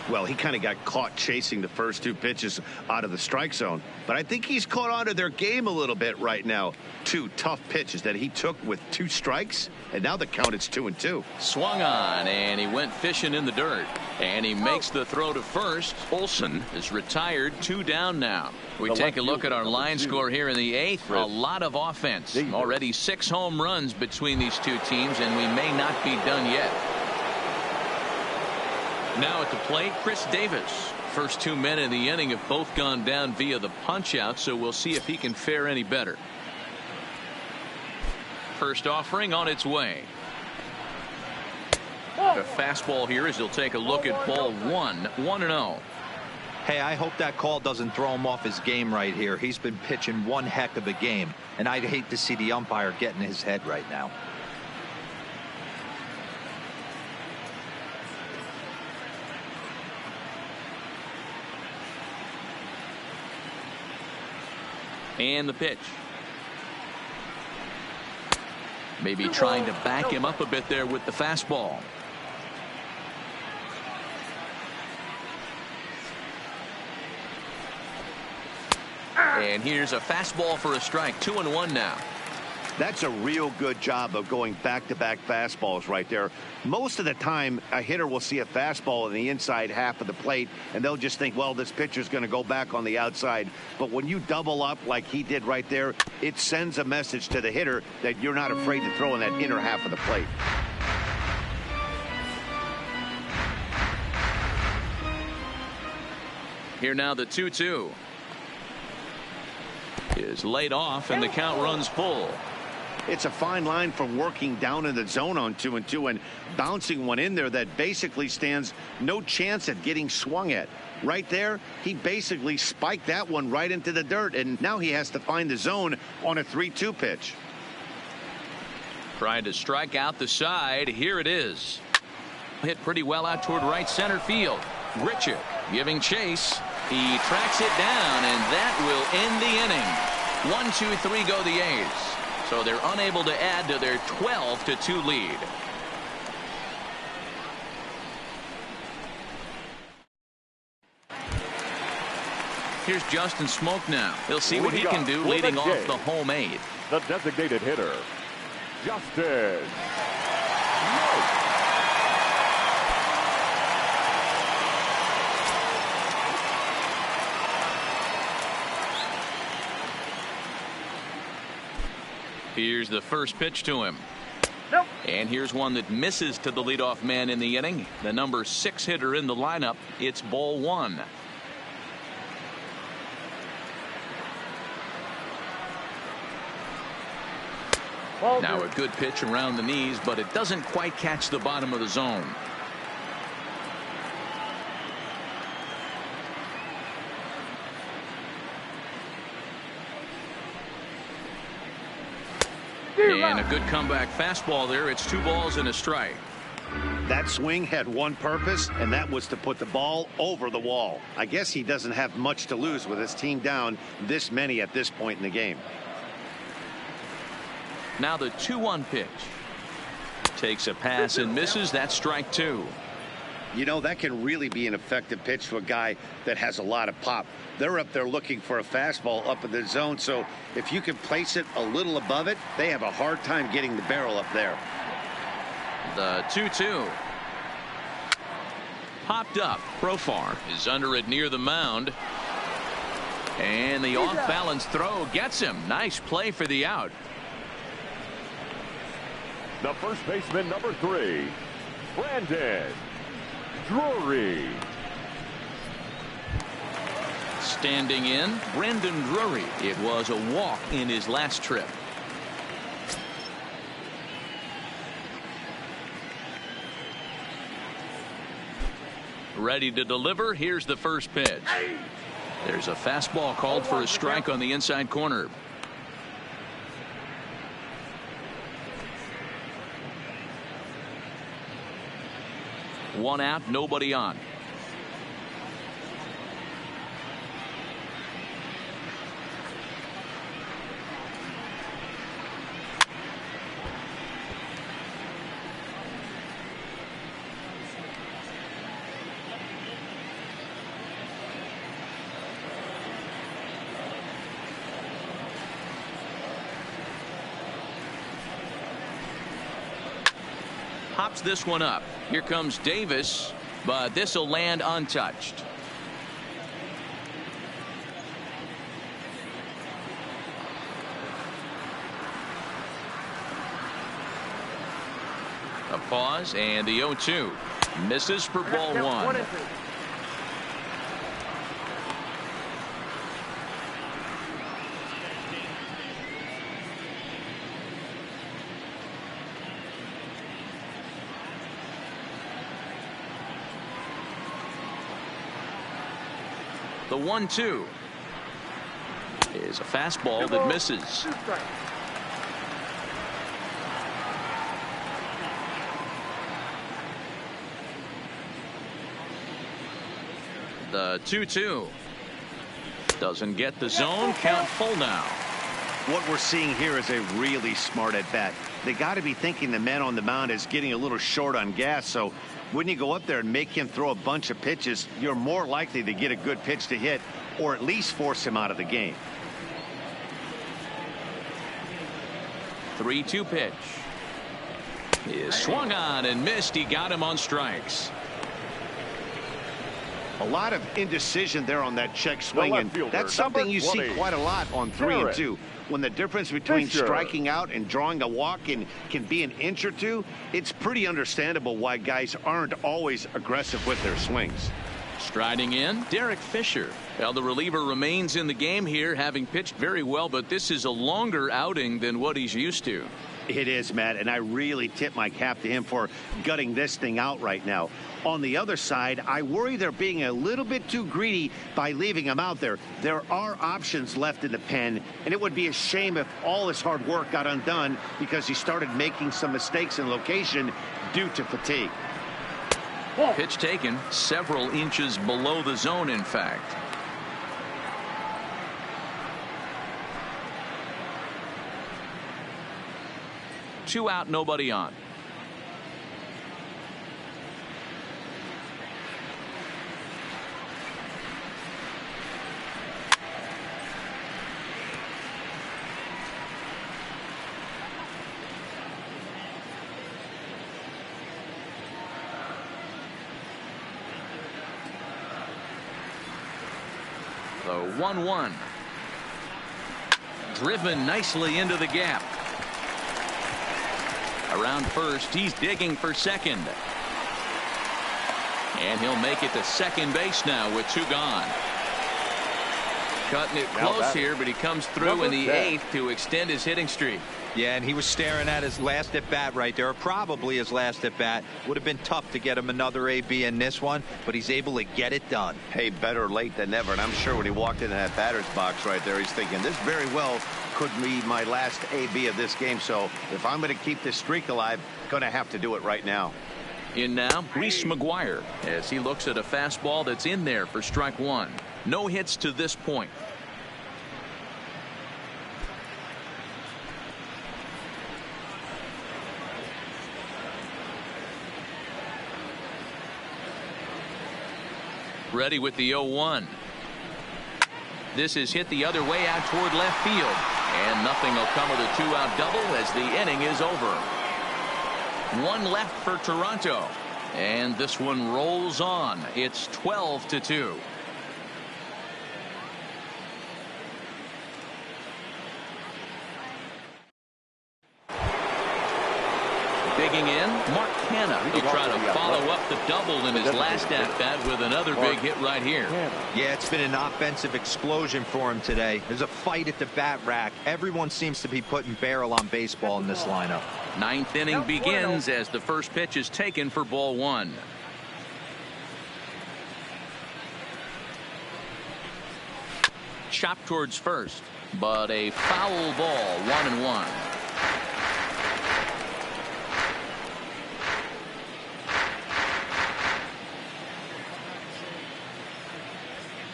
Well, he kind of got caught chasing the first 2 pitches out of the strike zone. But I think he's caught on to their game a little bit right now. 2 tough pitches that he took with 2 strikes. And now the count is 2-2. Swung on, and he went fishing in the dirt. And he makes the throw to first. Olson is retired. 2 down now. We take a look at our line score here in the 8th. A lot of offense. Already 6 home runs between these two teams, and we may not be done yet. Now at the plate, Chris Davis. First 2 men in the inning have both gone down via the punch-out, so we'll see if he can fare any better. First offering on its way. A fastball here as he'll take a look at ball 1. 1-0. Hey, I hope that call doesn't throw him off his game right here. He's been pitching one heck of a game, and I'd hate to see the umpire get in his head right now. And the pitch. Maybe trying to back him up a bit there with the fastball. And here's a fastball for a strike. 2-1 now. That's a real good job of going back-to-back fastballs right there. Most of the time, a hitter will see a fastball in the inside half of the plate, and they'll just think, well, this pitcher's going to go back on the outside. But when you double up like he did right there, it sends a message to the hitter that you're not afraid to throw in that inner half of the plate. Here now the 2-2 is laid off, and the count runs full. It's a fine line from working down in the zone on 2-2 and bouncing one in there that basically stands no chance at getting swung at. Right there, he basically spiked that one right into the dirt, and now he has to find the zone on a 3-2 pitch. Trying to strike out the side. Here it is. Hit pretty well out toward right center field. Grichuk giving chase. He tracks it down, and that will end the inning. 1, 2, 3 go the A's. So they're unable to add to their 12-2 lead. Here's Justin Smoak now. He'll see what he can do leading off the home 8. The designated hitter, Justin Smoak. Here's the first pitch to him. Nope. And here's one that misses to the leadoff man in the inning. The number 6 hitter in the lineup. It's ball 1. Now a good pitch around the knees, but it doesn't quite catch the bottom of the zone. And a good comeback fastball there. It's 2 balls and a strike. That swing had one purpose, and that was to put the ball over the wall. I guess he doesn't have much to lose with his team down this many at this point in the game. Now the 2-1 pitch. Takes a pass and misses. That's strike 2. You know, that can really be an effective pitch to a guy that has a lot of pop. They're up there looking for a fastball up in the zone, so if you can place it a little above it, they have a hard time getting the barrel up there. The 2-2. Popped up. Profar is under it near the mound. And the off-balance throw gets him. Nice play for the out. The first baseman, number 3, Brandon Drury. Standing in, Brandon Drury. It was a walk in his last trip. Ready to deliver. Here's the first pitch. There's a fastball called for a strike on the inside corner. One out, nobody on. Pops this one up. Here comes Davis, but this will land untouched. A pause, and the 0-2 misses for ball 1. The 1-2 is a fastball that misses. The 2-2 doesn't get the zone. Count full now. What we're seeing here is a really smart at bat. They got to be thinking the man on the mound is getting a little short on gas, so when you go up there and make him throw a bunch of pitches, you're more likely to get a good pitch to hit or at least force him out of the game. 3-2 pitch. He swung on and missed. He got him on strikes. A lot of indecision there on that check swing, and fielder, that's something you see 20. quite a lot on 3 and 2. When the difference between Fisher. striking out and drawing a walk can be an inch or two, it's pretty understandable why guys aren't always aggressive with their swings. Striding in, Derek Fisher. Well, the reliever remains in the game here, having pitched very well, but this is a longer outing than what he's used to. It is, Matt, and I really tip my cap to him for gutting this thing out right now. On the other side, I worry they're being a little bit too greedy by leaving him out there. There are options left in the pen, and it would be a shame if all his hard work got undone because he started making some mistakes in location due to fatigue. Pitch taken several inches below the zone, in fact. Two out, nobody on. The 1-1. Driven nicely into the gap. Around first, he's digging for second. And he'll make it to second base now with 2 gone. Cutting it close here, but he comes through in the 8th to extend his hitting streak. Yeah, and he was staring at his last at bat right there, or probably his last at bat. Would have been tough to get him another AB in this one, but he's able to get it done. Hey, better late than never, and I'm sure when he walked into that batter's box right there, he's thinking this very well could be my last AB of this game, so if I'm going to keep this streak alive, going to have to do it right now. In now, Reese McGuire, as he looks at a fastball that's in there for strike 1. No hits to this point. Ready with the 0-1. This is hit the other way out toward left field, and nothing will come of the 2-out double as the inning is over. 1 left for Toronto, and this one rolls on. It's 12-2. Digging in, Mark Canha. He'll try to follow up the double in his last at-bat with another big hit right here. Yeah, it's been an offensive explosion for him today. There's a fight at the bat rack. Everyone seems to be putting barrel on baseball in this lineup. 9th inning begins as the first pitch is taken for ball 1. Chopped towards first, but a foul ball, 1-1.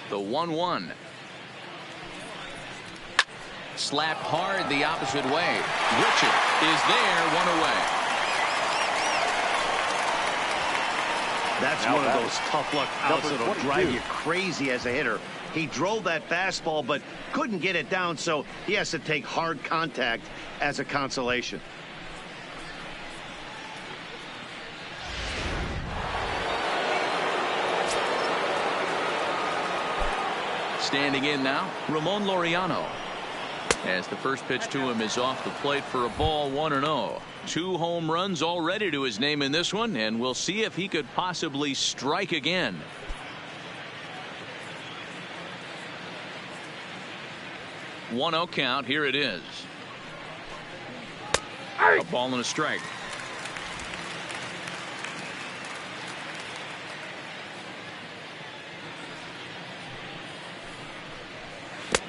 The 1-1. Slapped hard the opposite way. Richard is there, 1 away. That's one of those tough luck outs that'll drive you crazy as a hitter. He drove that fastball but couldn't get it down, so he has to take hard contact as a consolation. Standing in now, Ramon Laureano. As the first pitch to him is off the plate for a ball, 1-0. 2 home runs already to his name in this one, and we'll see if he could possibly strike again. One-0 count. Here it is. A ball and a strike.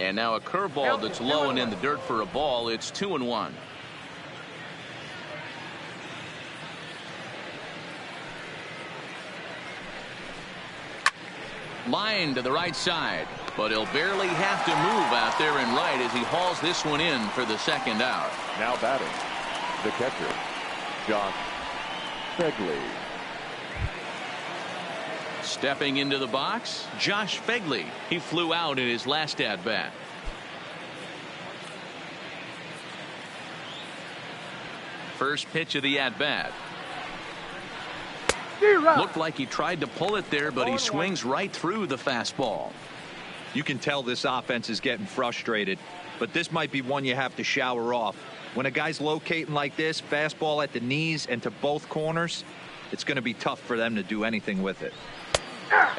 And now a curveball that's low and in the dirt for a ball. It's 2-1. Line to the right side, but he'll barely have to move out there and right as he hauls this one in for the second out. Now batting, the catcher, Josh Phegley. Stepping into the box, Josh Phegley. He flew out in his last at bat. First pitch of the at-bat. Looked like he tried to pull it there, but he swings right through the fastball. You can tell this offense is getting frustrated, but this might be one you have to shower off. When a guy's locating like this, fastball at the knees and to both corners, it's going to be tough for them to do anything with it.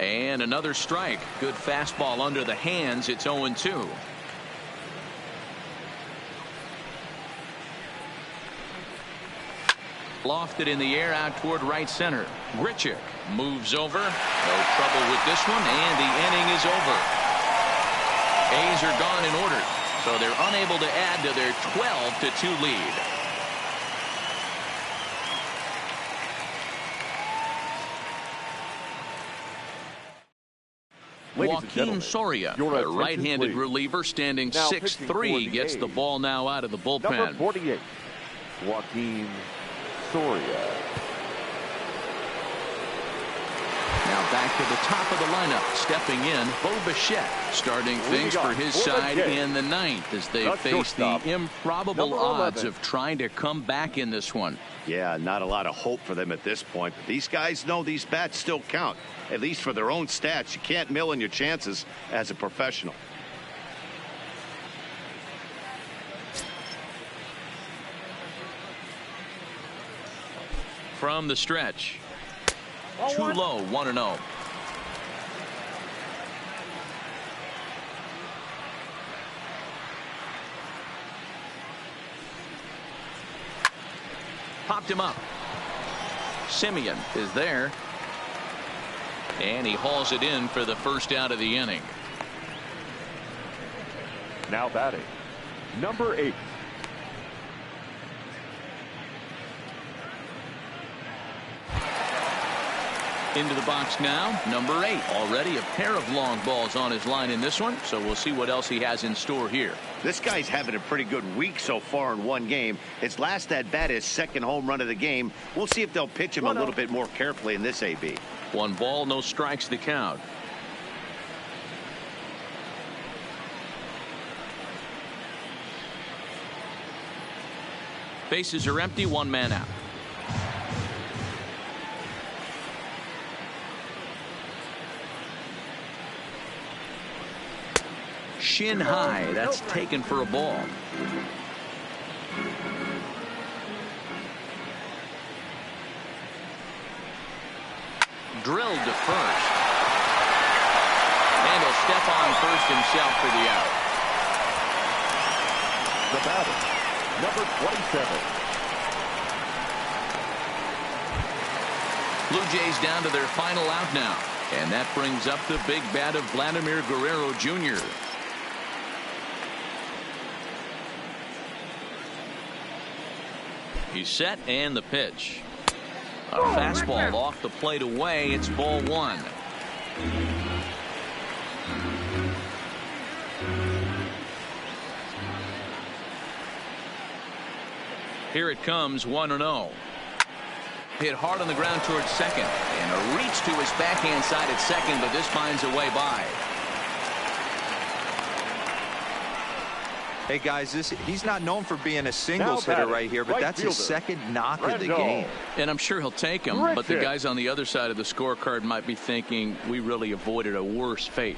And another strike. Good fastball under the hands. It's 0-2. Lofted in the air out toward right center. Grichuk moves over. No trouble with this one, and the inning is over. A's are gone in order, so they're unable to add to their 12-2 lead. Joaquin Soria, the right-handed reliever, standing 6'3", gets the ball now out of the bullpen. Number 48, Joaquin Soria. Now back to the top of the lineup. Stepping in, Bo Bichette, starting things for his side in the ninth as they face the improbable odds of trying to come back in this one. Yeah, not a lot of hope for them at this point. But these guys know these bats still count, at least for their own stats. You can't mill in your chances as a professional. From the stretch. Too low, 1-0. Popped him up. Simeon is there. And he hauls it in for the first out of the inning. Now batting, number 8. Into the box now, number 8. Already a pair of long balls on his line in this one, so we'll see what else he has in store here. This guy's having a pretty good week so far in one game. His last at-bat is second home run of the game. We'll see if they'll pitch him a little bit more carefully in this AB. 1 ball, no strikes to count. Bases are empty, 1 man out. Shin high, that's taken for a ball. Drilled to first. And he'll step on first himself for the out. The batter, number 27. Blue Jays down to their final out now. And that brings up the big bat of Vladimir Guerrero Jr. He's set, and the pitch. A fastball off the plate away. It's ball 1. Here it comes, 1-0. Hit hard on the ground towards second. And a reach to his backhand side at second, but this finds a way by. Hey, guys, he's not known for being a singles hitter right here, but that's his second knock of the game. And I'm sure he'll take him, but the guys on the other side of the scorecard might be thinking we really avoided a worse fate.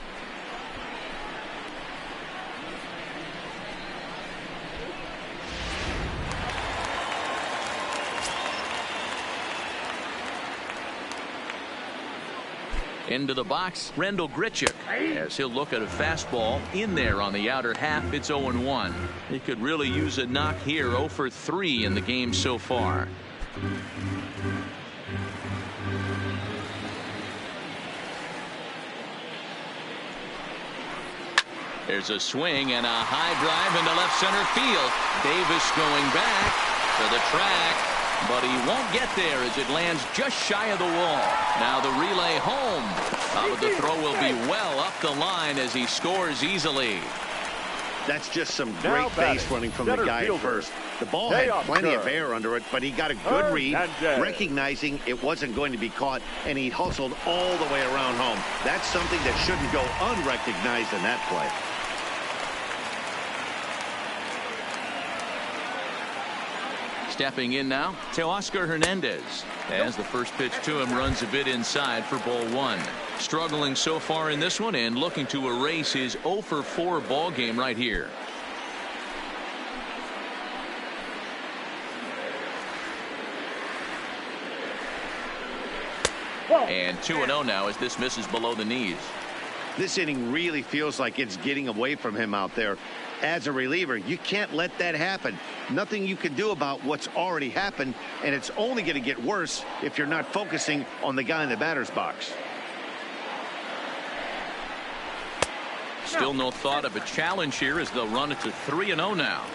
Into the box, Randal Grichuk, as he'll look at a fastball in there on the outer half. It's 0-1. He could really use a knock here. 0 for 3 in the game so far. There's a swing and a high drive into left center field. Davis going back to the track. But he won't get there as it lands just shy of the wall. Now the relay home. But the throw will be well up the line as he scores easily. That's just some great base running from the guy at first. The ball had plenty of air under it, but he got a good read, recognizing it wasn't going to be caught, and he hustled all the way around home. That's something that shouldn't go unrecognized in that play. Stepping in now, Teoscar Hernandez. As the first pitch to him runs a bit inside for ball 1. Struggling so far in this one and looking to erase his 0 for 4 ball game right here. And 2-0 now as this misses below the knees. This inning really feels like it's getting away from him out there. As a reliever, you can't let that happen. Nothing you can do about what's already happened, and it's only going to get worse if you're not focusing on the guy in the batter's box. Still no thought of a challenge here as they'll run it to 3-0 now.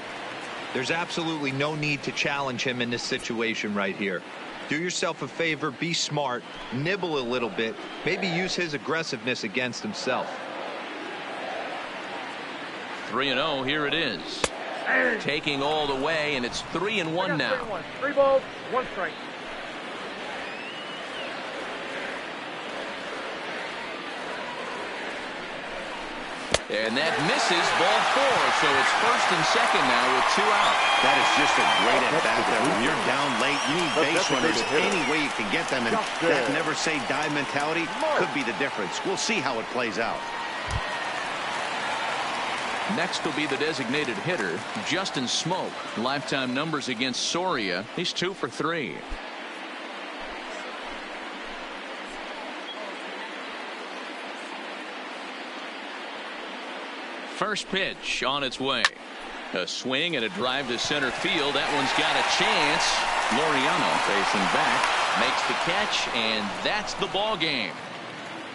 There's absolutely no need to challenge him in this situation right here. Do yourself a favor, be smart, nibble a little bit, maybe use his aggressiveness against himself. 3-0, here it is. Taking all the way, and it's 3-1 now. 3 balls, 1 strike. And that misses ball 4, so it's first and second now with 2 out. That is just a great at-bat there. When you're down late, you need base runners any way you can get them, and that never say die mentality could be the difference. We'll see how it plays out. Next will be the designated hitter, Justin Smoak. Lifetime numbers against Soria. He's 2 for 3. First pitch on its way. A swing and a drive to center field. That one's got a chance. Laureano facing back, makes the catch, and that's the ball game.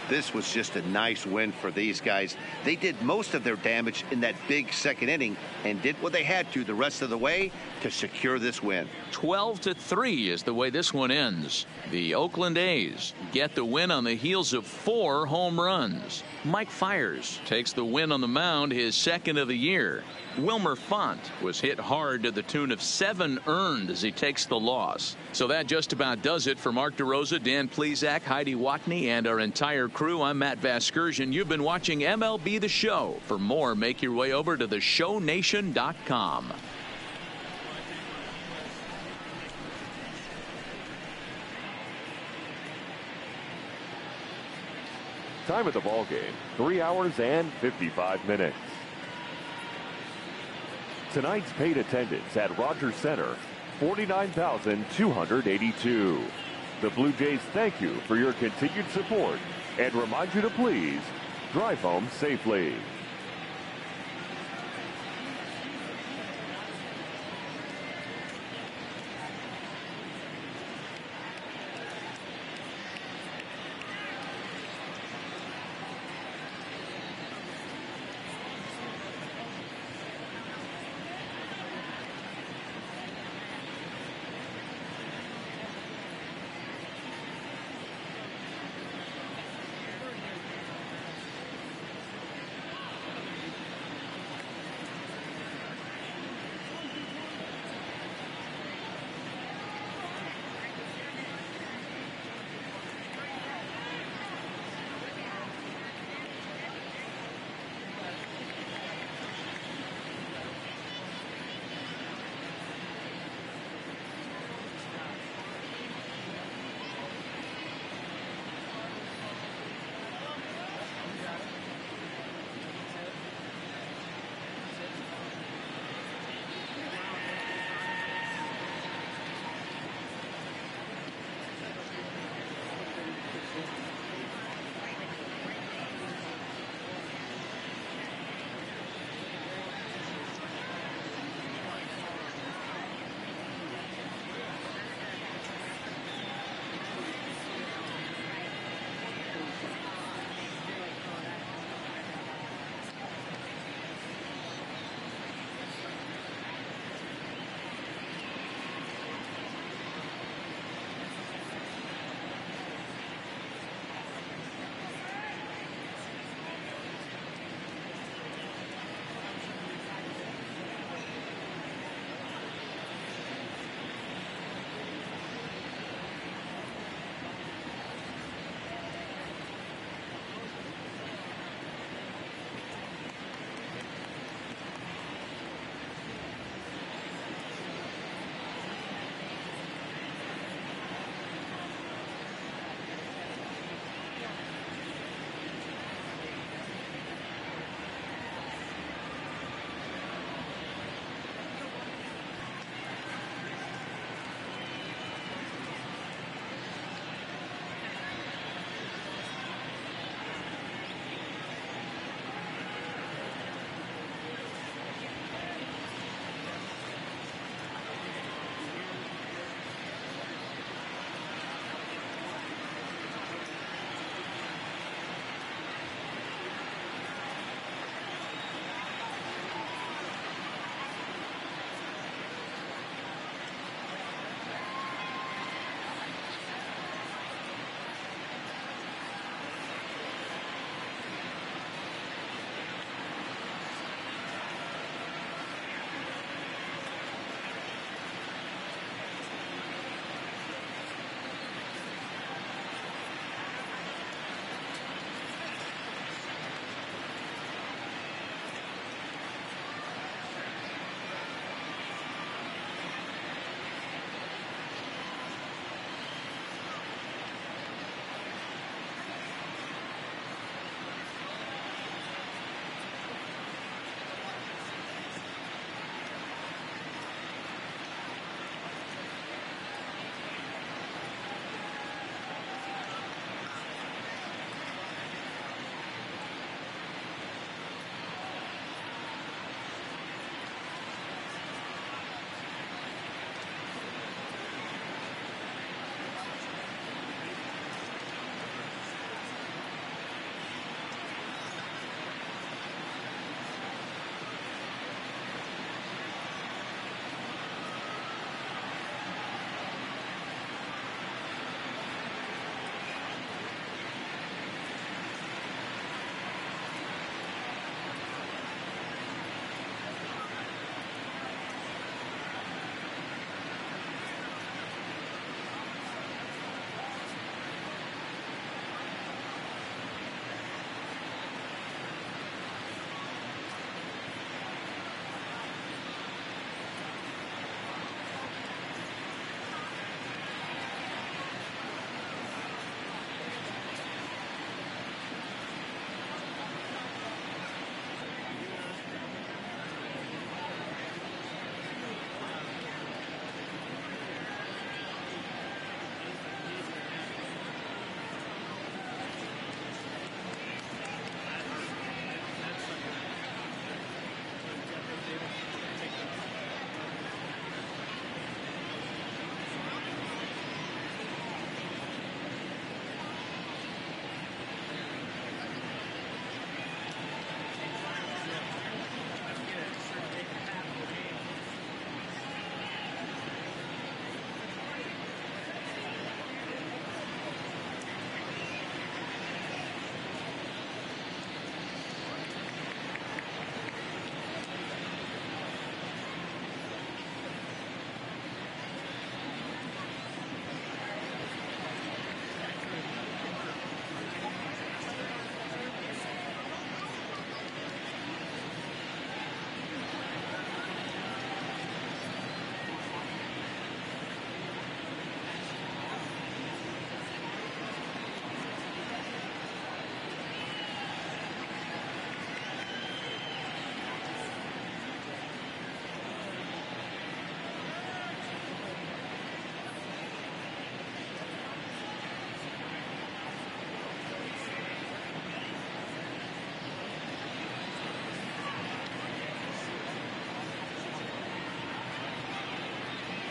This was just a nice win for these guys. They did most of their damage in that big second inning and did what they had to the rest of the way to secure this win. 12-3 is the way this one ends. The Oakland A's get the win on the heels of 4 home runs. Mike Fiers takes the win on the mound, his second of the year. Wilmer Font was hit hard to the tune of 7 earned as he takes the loss. So that just about does it for Mark DeRosa, Dan Plesac, Heidi Watney, and our entire crew. I'm Matt Vasgersian. You've been watching MLB The Show. For more, make your way over to theshownation.com. Time of the ball game, 3 hours and 55 minutes. Tonight's paid attendance at Rogers Center, 49,282. The Blue Jays thank you for your continued support and remind you to please drive home safely.